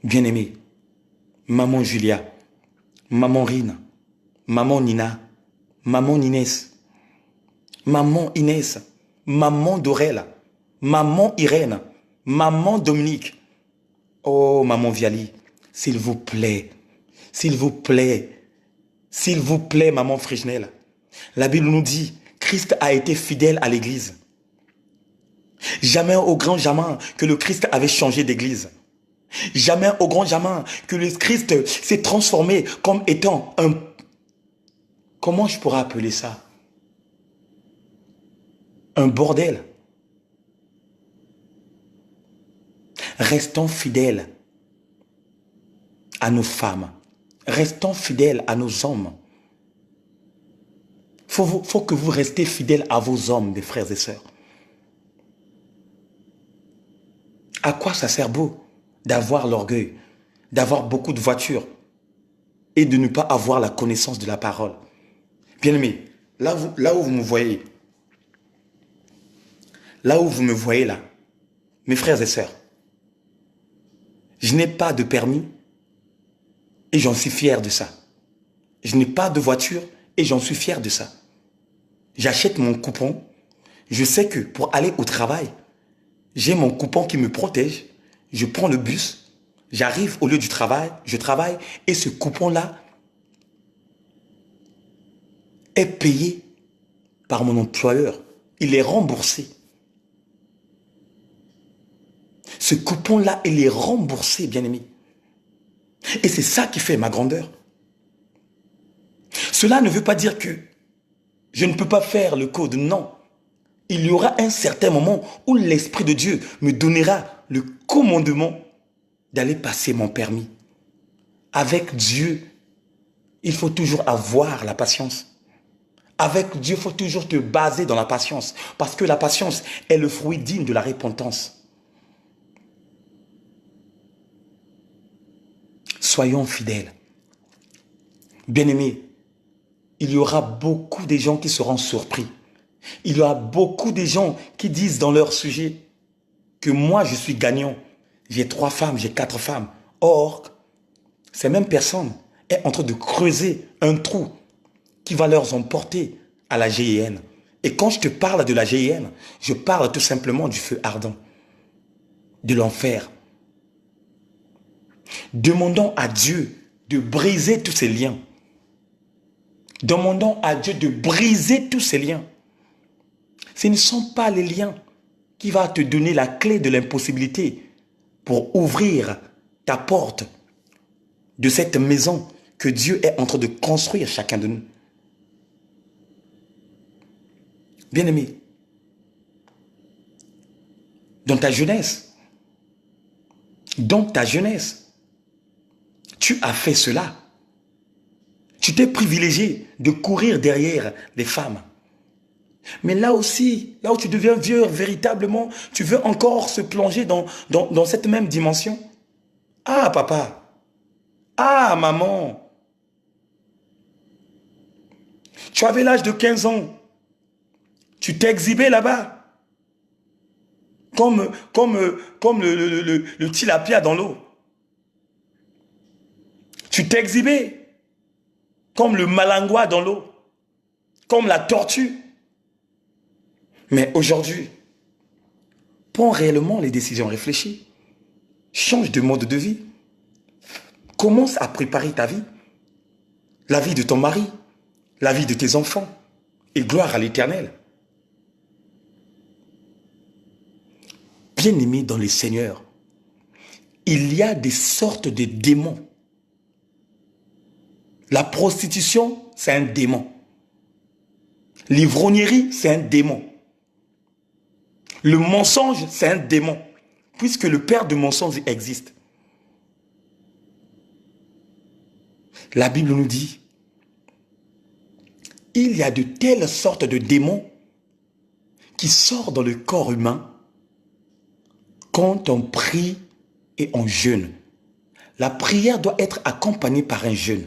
Bien-aimé, maman Julia, maman Rina, maman Nina, maman Inès, maman Inès, maman Dorella, maman Irène, maman Dominique. Oh, maman Viali, s'il vous plaît, s'il vous plaît, s'il vous plaît, maman Frisnel. La Bible nous dit, Christ a été fidèle à l'église. Jamais au grand jamais que le Christ avait changé d'église. Jamais au grand jamais que le Christ s'est transformé comme étant un... Comment je pourrais appeler ça? Un bordel. Restons fidèles à nos femmes. Restons fidèles à nos hommes. Faut que vous restez fidèles à vos hommes, mes frères et sœurs. À quoi ça sert beau d'avoir l'orgueil, d'avoir beaucoup de voitures et de ne pas avoir la connaissance de la parole? Bien-aimé, là où vous me voyez, là, mes frères et sœurs, je n'ai pas de permis et j'en suis fier de ça. Je n'ai pas de voiture et j'en suis fier de ça. J'achète mon coupon. Je sais que pour aller au travail, j'ai mon coupon qui me protège. Je prends le bus, j'arrive au lieu du travail, je travaille et ce coupon-là est payé par mon employeur. Il est remboursé. Ce coupon-là, il est remboursé, bien-aimé. Et c'est ça qui fait ma grandeur. Cela ne veut pas dire que je ne peux pas faire le code, non. Il y aura un certain moment où l'Esprit de Dieu me donnera le commandement d'aller passer mon permis. Avec Dieu, il faut toujours avoir la patience. Avec Dieu, il faut toujours te baser dans la patience. Parce que la patience est le fruit digne de la repentance. Soyons fidèles. Bien-aimés, il y aura beaucoup de gens qui seront surpris. Il y a beaucoup de gens qui disent dans leur sujet que moi, je suis gagnant. J'ai 3 femmes, j'ai 4 femmes. Or, ces mêmes personnes sont en train de creuser un trou qui va leur emporter à la GIN. Et quand je te parle de la GIN, je parle tout simplement du feu ardent, de l'enfer. Demandons à Dieu de briser tous ces liens. Demandons à Dieu de briser tous ces liens. Ce ne sont pas les liens qui vont te donner la clé de l'impossibilité pour ouvrir ta porte de cette maison que Dieu est en train de construire chacun de nous. Bien-aimé, dans ta jeunesse, tu as fait cela. Tu t'es privilégié de courir derrière les femmes. Mais là aussi, là où tu deviens vieux véritablement, tu veux encore se plonger dans cette même dimension. Ah papa, ah maman, tu avais l'âge de 15 ans, tu t'es exhibé là-bas, comme le tilapia dans l'eau. Tu t'es exhibé comme le malangua dans l'eau, comme la tortue. Mais aujourd'hui, prends réellement les décisions réfléchies. Change de mode de vie. Commence à préparer ta vie. La vie de ton mari, la vie de tes enfants. Et gloire à l'Éternel. Bien-aimés dans les seigneurs, il y a des sortes de démons. La prostitution, c'est un démon. L'ivrognerie, c'est un démon. Le mensonge, c'est un démon, puisque le père de mensonge existe. La Bible nous dit, il y a de telles sortes de démons qui sortent dans le corps humain quand on prie et on jeûne. La prière doit être accompagnée par un jeûne.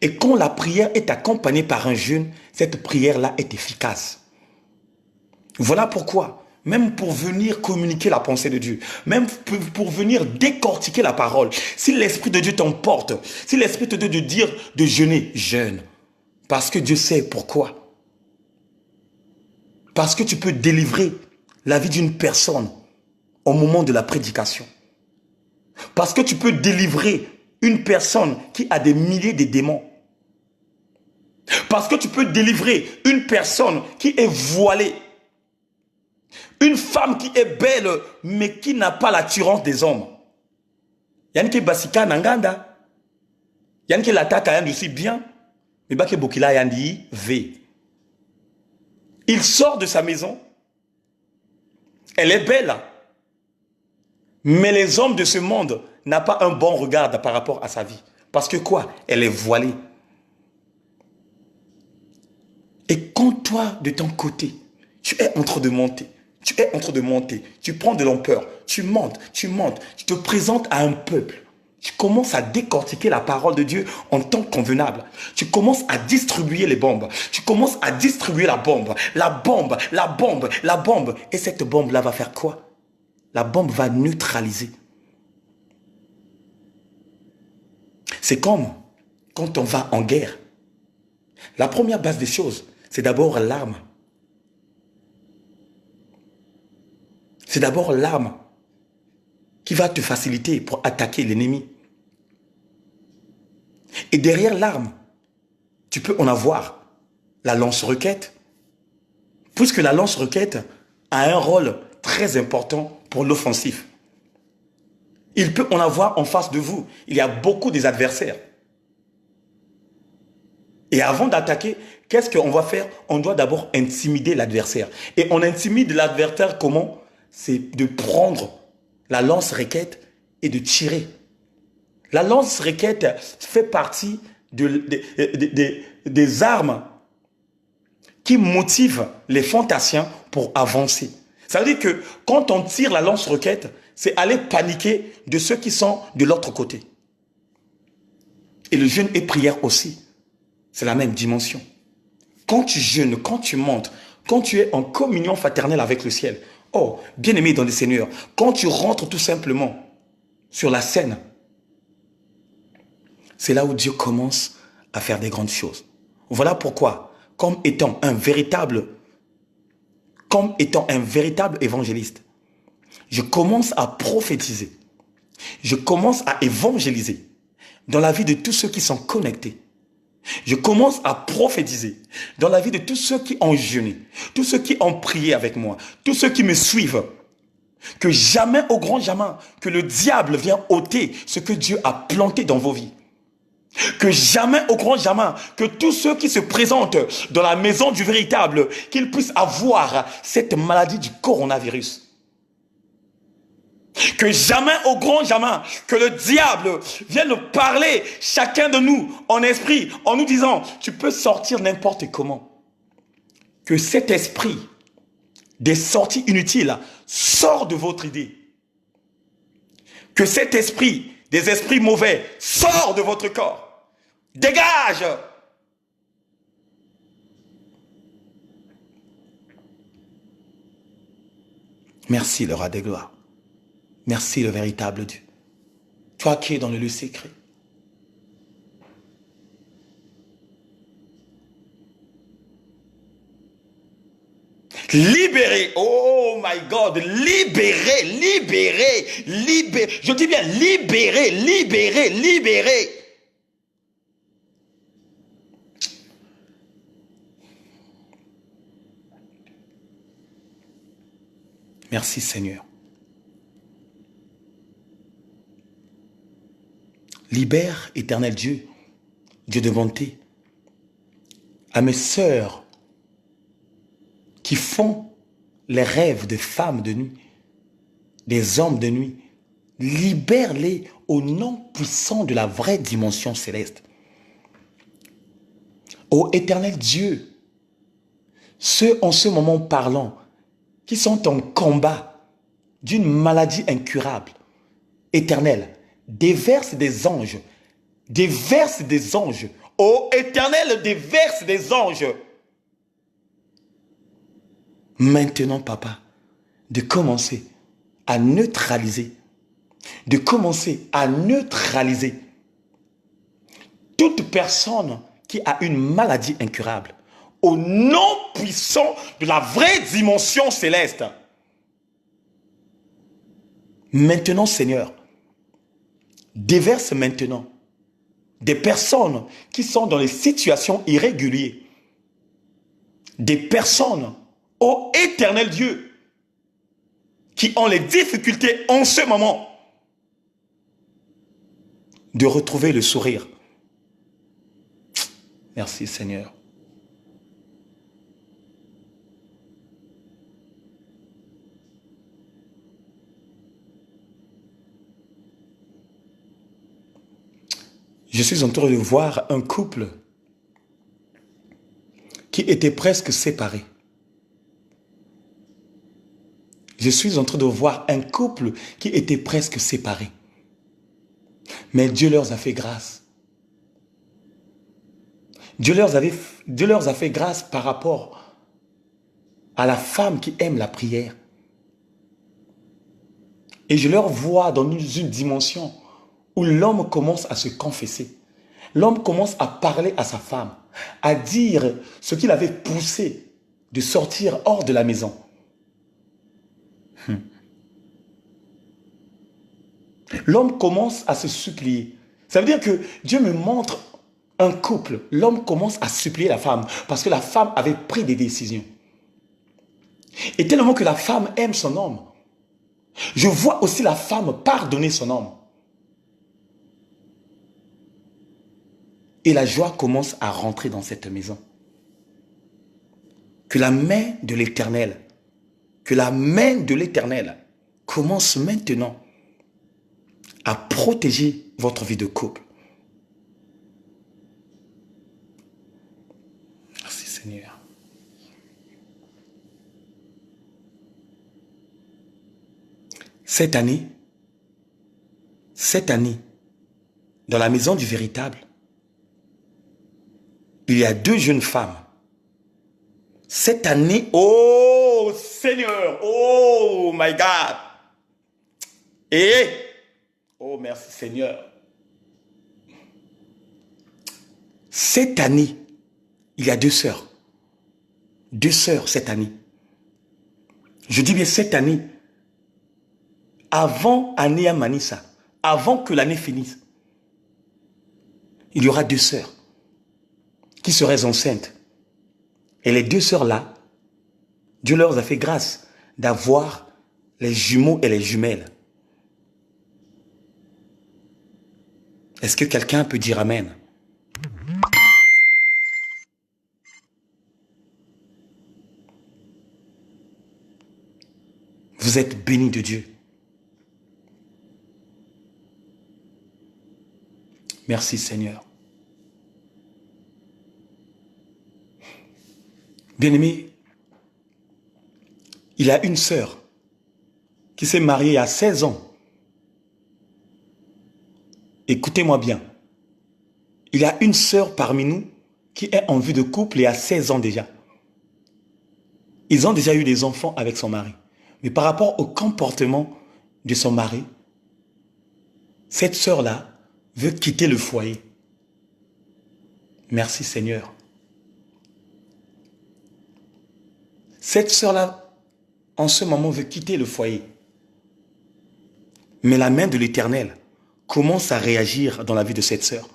Et quand la prière est accompagnée par un jeûne, cette prière-là est efficace. Voilà pourquoi, même pour venir communiquer la pensée de Dieu, même pour venir décortiquer la parole, si l'Esprit de Dieu t'emporte, si l'Esprit te dit de dire de jeûner, jeûne. Parce que Dieu sait pourquoi. Parce que tu peux délivrer la vie d'une personne au moment de la prédication. Parce que tu peux délivrer une personne qui a des milliers de démons. Parce que tu peux délivrer une personne qui est voilée. Une femme qui est belle, mais qui n'a pas l'attirance des hommes. Yannick Basika Nanganda. Yannick Lataka Yandi aussi bien. Mais Baké Bokila Yandi V. Il sort de sa maison. Elle est belle. Mais les hommes de ce monde n'ont pas un bon regard par rapport à sa vie. Parce que quoi? Elle est voilée. Et quand toi, de ton côté, tu es en train de monter, tu prends de l'ampleur, tu montes, tu te présentes à un peuple, tu commences à décortiquer la parole de Dieu en temps convenable, tu commences à distribuer les bombes, tu commences à distribuer la bombe, et cette bombe-là va faire quoi? La bombe va neutraliser. C'est comme quand on va en guerre. La première base des choses, c'est d'abord l'arme. C'est d'abord l'arme qui va te faciliter pour attaquer l'ennemi. Et derrière l'arme, tu peux en avoir la lance-roquette, puisque la lance-roquette a un rôle très important pour l'offensif. Il peut en avoir en face de vous. Il y a beaucoup des adversaires. Et avant d'attaquer, qu'est-ce qu'on va faire? On doit d'abord intimider l'adversaire. Et on intimide l'adversaire comment? C'est de prendre la lance-roquette et de tirer. La lance-roquette fait partie des armes qui motivent les fantassiens pour avancer. Ça veut dire que quand on tire la lance-roquette, c'est aller paniquer de ceux qui sont de l'autre côté. Et le jeûne et prière aussi. C'est la même dimension. Quand tu jeûnes, quand tu montes, quand tu es en communion fraternelle avec le ciel. Oh, bien-aimé dans le Seigneur, quand tu rentres tout simplement sur la scène, c'est là où Dieu commence à faire des grandes choses. Voilà pourquoi, comme étant un véritable évangéliste, je commence à prophétiser. Je commence à évangéliser dans la vie de tous ceux qui sont connectés. Je commence à prophétiser dans la vie de tous ceux qui ont jeûné, tous ceux qui ont prié avec moi, tous ceux qui me suivent. Que jamais, au grand jamais, que le diable vienne ôter ce que Dieu a planté dans vos vies. Que jamais, au grand jamais, que tous ceux qui se présentent dans la maison du véritable, qu'ils puissent avoir cette maladie du coronavirus. Que jamais, au grand jamais, que le diable vienne parler chacun de nous en esprit, en nous disant, tu peux sortir n'importe comment. Que cet esprit des sorties inutiles sort de votre idée. Que cet esprit des esprits mauvais sort de votre corps. Dégage! Merci le roi des gloires. Merci le véritable Dieu. Toi qui es dans le lieu secret. Libéré, oh my God, libéré, libéré, libéré, je dis bien libéré, libéré, libéré. Merci Seigneur. Libère, éternel Dieu, Dieu de bonté, à mes sœurs qui font les rêves de femmes de nuit, des hommes de nuit. Libère-les au nom puissant de la vraie dimension céleste. Ô éternel Dieu, ceux en ce moment parlant, qui sont en combat d'une maladie incurable, éternel, déverse des anges, ô éternel, déverse des anges. Maintenant, papa, de commencer à neutraliser, toute personne qui a une maladie incurable, au nom puissant de la vraie dimension céleste. Maintenant, Seigneur, déverse maintenant des personnes qui sont dans les situations irrégulières, des personnes, ô éternel Dieu, qui ont les difficultés en ce moment de retrouver le sourire. Merci Seigneur. Je suis en train de voir un couple qui était presque séparé. Je suis en train de voir un couple qui était presque séparé. Mais Dieu leur a fait grâce. Dieu leur a fait grâce par rapport à la femme qui aime la prière. Et je leur vois dans une dimension où l'homme commence à se confesser. L'homme commence à parler à sa femme, à dire ce qu'il avait poussé de sortir hors de la maison. L'homme commence à se supplier. Ça veut dire que Dieu me montre un couple. L'homme commence à supplier la femme parce que la femme avait pris des décisions. Et tellement que la femme aime son homme, je vois aussi la femme pardonner son homme. Et la joie commence à rentrer dans cette maison. Que la main de l'Éternel, commence maintenant à protéger votre vie de couple. Merci Seigneur. Cette année, dans la maison du véritable, il y a 2 jeunes femmes. Cette année, oh Seigneur, oh my God. Et, oh merci Seigneur. Cette année, il y a 2 sœurs. 2 sœurs cette année. Je dis bien cette année. Avant Anéa Manissa, avant que l'année finisse, il y aura 2 sœurs qui seraient enceintes. Et les 2 sœurs-là, Dieu leur a fait grâce d'avoir les jumeaux et les jumelles. Est-ce que quelqu'un peut dire Amen? Vous êtes bénis de Dieu. Merci Seigneur. Bien-aimé, il y a une sœur qui s'est mariée à 16 ans. Écoutez-moi bien. Il y a une sœur parmi nous qui est en vue de couple et a 16 ans déjà. Ils ont déjà eu des enfants avec son mari. Mais par rapport au comportement de son mari, cette sœur-là veut quitter le foyer. Merci Seigneur. Cette sœur-là, en ce moment, veut quitter le foyer. Mais la main de l'Éternel commence à réagir dans la vie de cette sœur.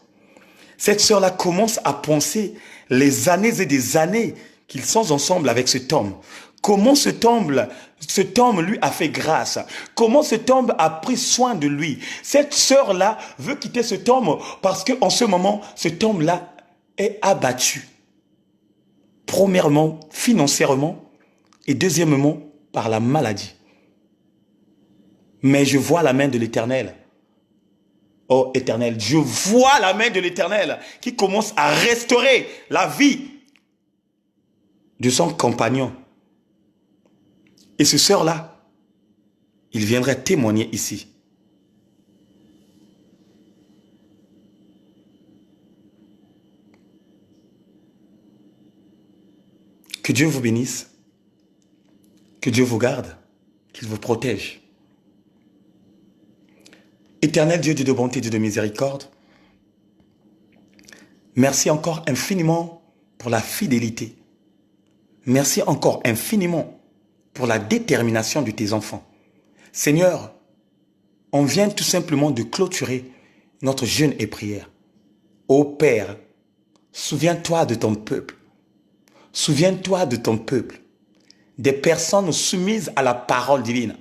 Cette sœur-là commence à penser les années et des années qu'ils sont ensemble avec cet homme. Comment cet homme lui a fait grâce. Comment cet homme a pris soin de lui. Cette sœur-là veut quitter cet homme parce qu'en ce moment, cet homme-là est abattu. Premièrement, financièrement et deuxièmement, par la maladie. Mais je vois la main de l'Éternel. Oh Éternel, je vois la main de l'Éternel qui commence à restaurer la vie de son compagnon. Et ce sœur-là, il viendrait témoigner ici. Que Dieu vous bénisse, que Dieu vous garde, qu'il vous protège. Éternel Dieu de bonté, Dieu de miséricorde, merci encore infiniment pour la fidélité. Merci encore infiniment pour la détermination de tes enfants. Seigneur, on vient tout simplement de clôturer notre jeûne et prière. Ô Père, souviens-toi de ton peuple. Souviens-toi de ton peuple. Des personnes soumises à la parole divine.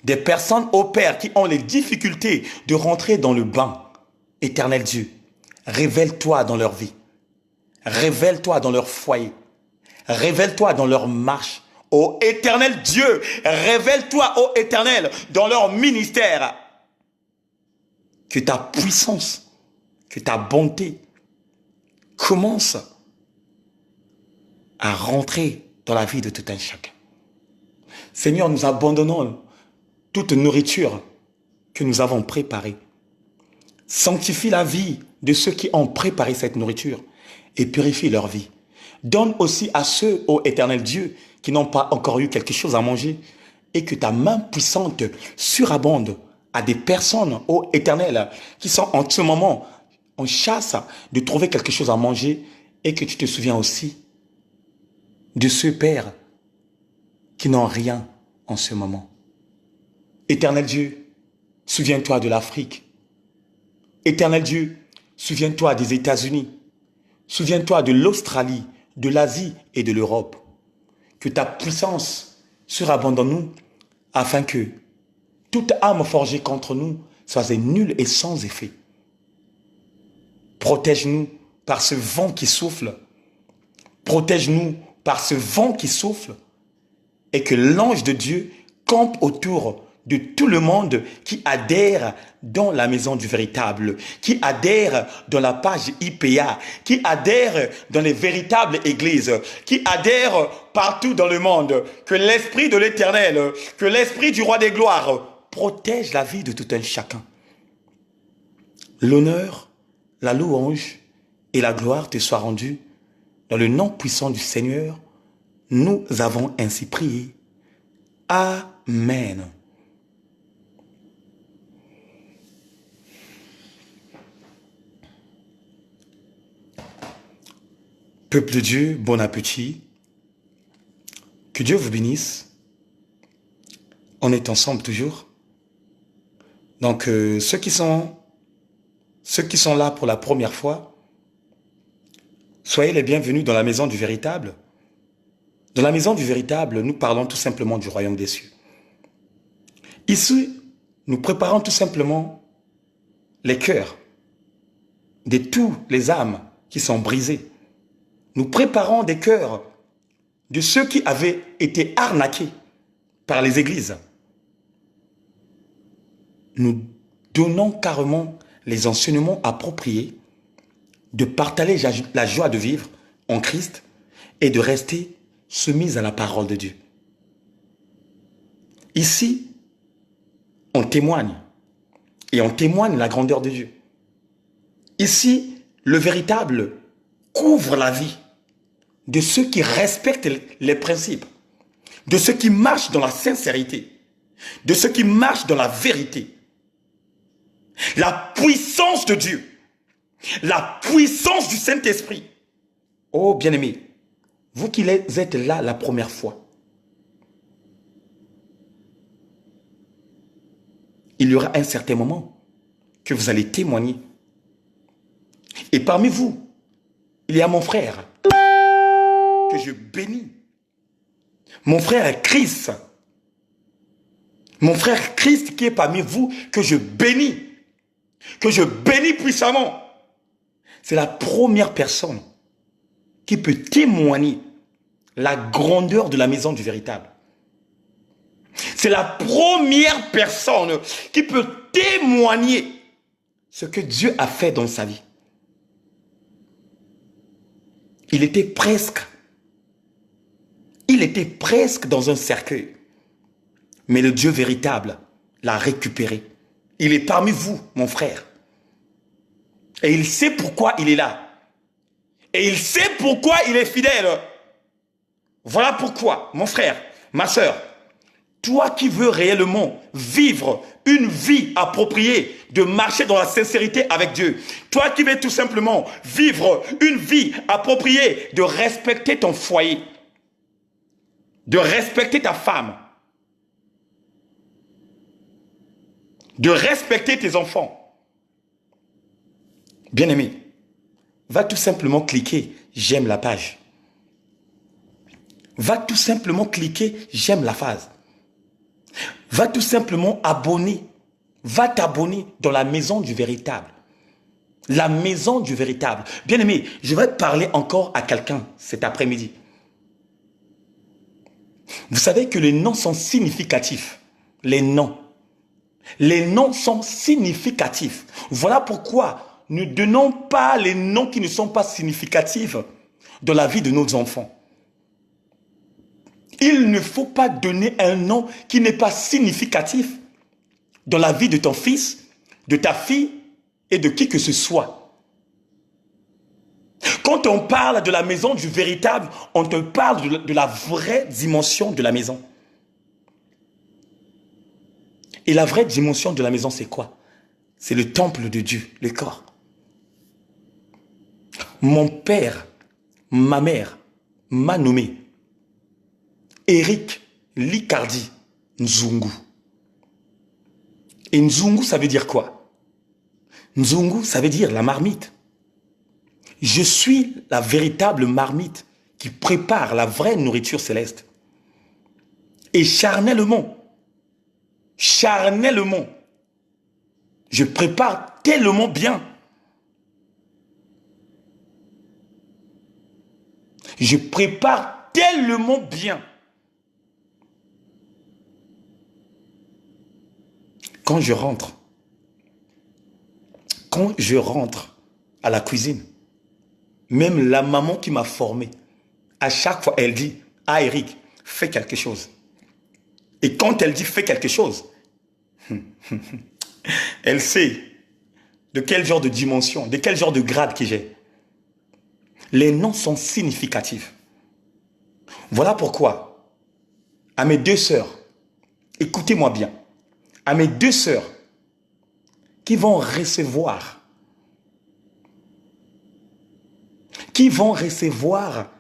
Des personnes, ô Père, qui ont les difficultés de rentrer dans le bain. Éternel Dieu, révèle-toi dans leur vie. Révèle-toi dans leur foyer. Révèle-toi dans leur marche. Ô Éternel Dieu, révèle-toi, ô Éternel, dans leur ministère. Que ta puissance, que ta bonté commence à rentrer dans la vie de tout un chacun. Seigneur, nous abandonnons toute nourriture que nous avons préparée. Sanctifie la vie de ceux qui ont préparé cette nourriture et purifie leur vie. Donne aussi à ceux, ô Éternel Dieu, qui n'ont pas encore eu quelque chose à manger et que ta main puissante surabonde à des personnes, ô Éternel, qui sont en ce moment en chasse de trouver quelque chose à manger et que tu te souviens aussi de ceux, Père, qui n'ont rien en ce moment. Éternel Dieu, souviens-toi de l'Afrique. Éternel Dieu, souviens-toi des États-Unis. Souviens-toi de l'Australie, de l'Asie et de l'Europe. Que ta puissance surabonde en nous, afin que toute âme forgée contre nous soit nulle et sans effet. Protège-nous par ce vent qui souffle. Protège-nous par ce vent qui souffle. Et que l'ange de Dieu campe autour de tout le monde qui adhère dans la maison du véritable, qui adhère dans la page IPA, qui adhère dans les véritables églises, qui adhère partout dans le monde. Que l'Esprit de l'Éternel, que l'Esprit du Roi des Gloires protège la vie de tout un chacun. L'honneur, la louange et la gloire te soient rendus dans le nom puissant du Seigneur, Nous avons ainsi prié. Amen. Peuple de Dieu, bon appétit. Que Dieu vous bénisse. On est ensemble toujours. Donc, ceux qui sont là pour la première fois, soyez les bienvenus dans la maison du véritable. Dans la maison du véritable, nous parlons tout simplement du royaume des cieux. Ici, nous préparons tout simplement les cœurs de tous les âmes qui sont brisées. Nous préparons des cœurs de ceux qui avaient été arnaqués par les églises. Nous donnons carrément les enseignements appropriés de partager la joie de vivre en Christ et de rester soumis à la parole de Dieu. Ici, on témoigne et on témoigne la grandeur de Dieu. Ici, le véritable couvre la vie de ceux qui respectent les principes, de ceux qui marchent dans la sincérité, de ceux qui marchent dans la vérité. La puissance de Dieu, la puissance du Saint-Esprit. Oh bien-aimés, vous qui êtes là la première fois, il y aura un certain moment que vous allez témoigner. Et parmi vous, il y a mon frère que je bénis. Mon frère Christ. Mon frère Christ qui est parmi vous que je bénis. Que je bénis puissamment. C'est la première personne qui peut témoigner la grandeur de la maison du véritable. C'est la première personne qui peut témoigner ce que Dieu a fait dans sa vie. Il était presque dans un cercueil. Mais le Dieu véritable l'a récupéré. Il est parmi vous, mon frère. Et il sait pourquoi il est là. Et il sait pourquoi il est fidèle. Voilà pourquoi, mon frère, ma soeur, toi qui veux réellement vivre une vie appropriée, de marcher dans la sincérité avec Dieu, toi qui veux tout simplement vivre une vie appropriée, de respecter ton foyer, de respecter ta femme, de respecter tes enfants, bien-aimé, va tout simplement cliquer « J'aime la page ». Va tout simplement cliquer « J'aime la phase ». Va tout simplement abonner. Va t'abonner dans la maison du véritable. La maison du véritable. Bien-aimé, je vais parler encore à quelqu'un cet après-midi. Vous savez que les noms sont significatifs. Les noms. Les noms sont significatifs. Voilà pourquoi ne donnons pas les noms qui ne sont pas significatifs dans la vie de nos enfants. Il ne faut pas donner un nom qui n'est pas significatif dans la vie de ton fils, de ta fille et de qui que ce soit. Quand on parle de la maison du véritable, on te parle de la vraie dimension de la maison. Et la vraie dimension de la maison, c'est quoi? C'est le temple de Dieu, le corps. Mon père, ma mère m'a nommé Eric Licardi Nzungu. Et Nzungu, ça veut dire quoi? Nzungu, ça veut dire la marmite. Je suis la véritable marmite qui prépare la vraie nourriture céleste. Et charnellement, je prépare tellement bien. Je prépare tellement bien. Quand je rentre à la cuisine, même la maman qui m'a formé, à chaque fois, elle dit, « Ah Eric, fais quelque chose. » Et quand elle dit « fais quelque chose », elle sait de quel genre de dimension, de quel genre de grade que j'ai. Les noms sont significatifs. Voilà pourquoi, à mes deux sœurs, écoutez-moi bien, à mes deux sœurs qui vont recevoir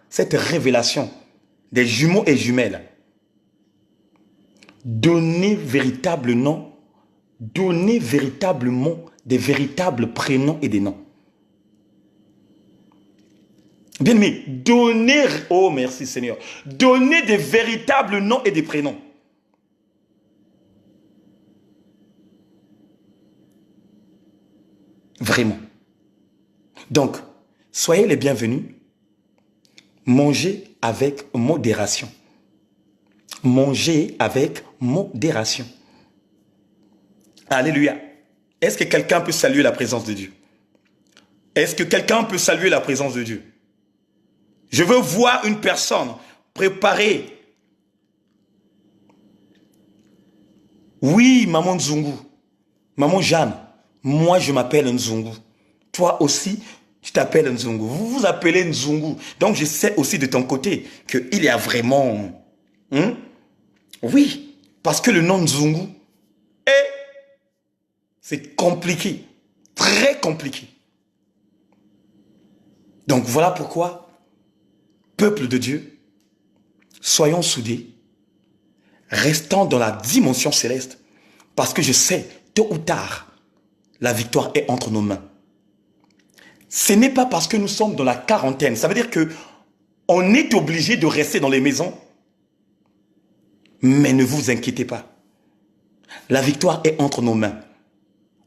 cette révélation des jumeaux et jumelles, donnez véritablement des véritables prénoms et des noms. Bien aimé, donnez, oh merci Seigneur, donnez des véritables noms et des prénoms. Vraiment. Donc, soyez les bienvenus. Mangez avec modération. Mangez avec modération. Alléluia. Est-ce que quelqu'un peut saluer la présence de Dieu? Est-ce que quelqu'un peut saluer la présence de Dieu? Je veux voir une personne préparée. Oui, maman Nzungu. Maman Jeanne. Moi, je m'appelle Nzungu. Toi aussi, tu t'appelles Nzungu. Vous vous appelez Nzungu. Donc, je sais aussi de ton côté qu'il y a vraiment... Oui, parce que le nom Nzungu c'est compliqué. Très compliqué. Donc, voilà pourquoi, peuple de Dieu, soyons soudés, restons dans la dimension céleste, parce que je sais, tôt ou tard, la victoire est entre nos mains. Ce n'est pas parce que nous sommes dans la quarantaine, ça veut dire que on est obligé de rester dans les maisons. Mais ne vous inquiétez pas. La victoire est entre nos mains.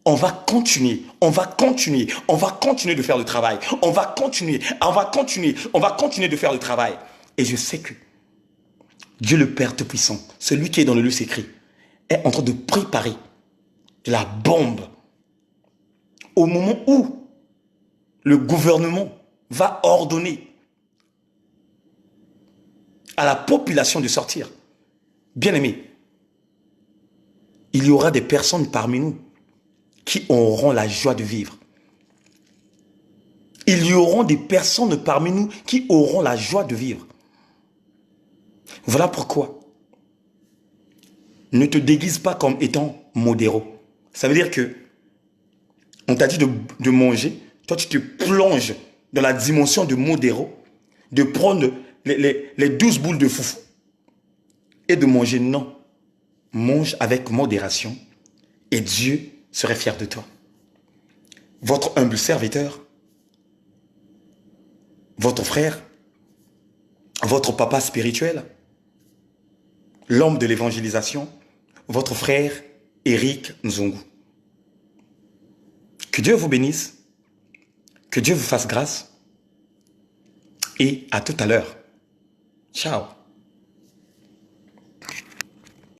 On va continuer de faire le travail. On va continuer de faire le travail. Et je sais que Dieu le Père Tout-Puissant, celui qui est dans le lieu secret, est en train de préparer la bombe au moment où le gouvernement va ordonner à la population de sortir. Bien-aimés, il y aura des personnes parmi nous qui auront la joie de vivre. Il y aura des personnes parmi nous qui auront la joie de vivre. Voilà pourquoi ne te déguise pas comme étant modéro. Ça veut dire que on t'a dit de manger, toi tu te plonges dans la dimension de modéro, de prendre les 12 boules de foufou et de manger. Non, mange avec modération et Dieu serait fier de toi. Votre humble serviteur, votre frère, votre papa spirituel, l'homme de l'évangélisation, votre frère Eric Nzungu. Que Dieu vous bénisse, que Dieu vous fasse grâce et à tout à l'heure. Ciao.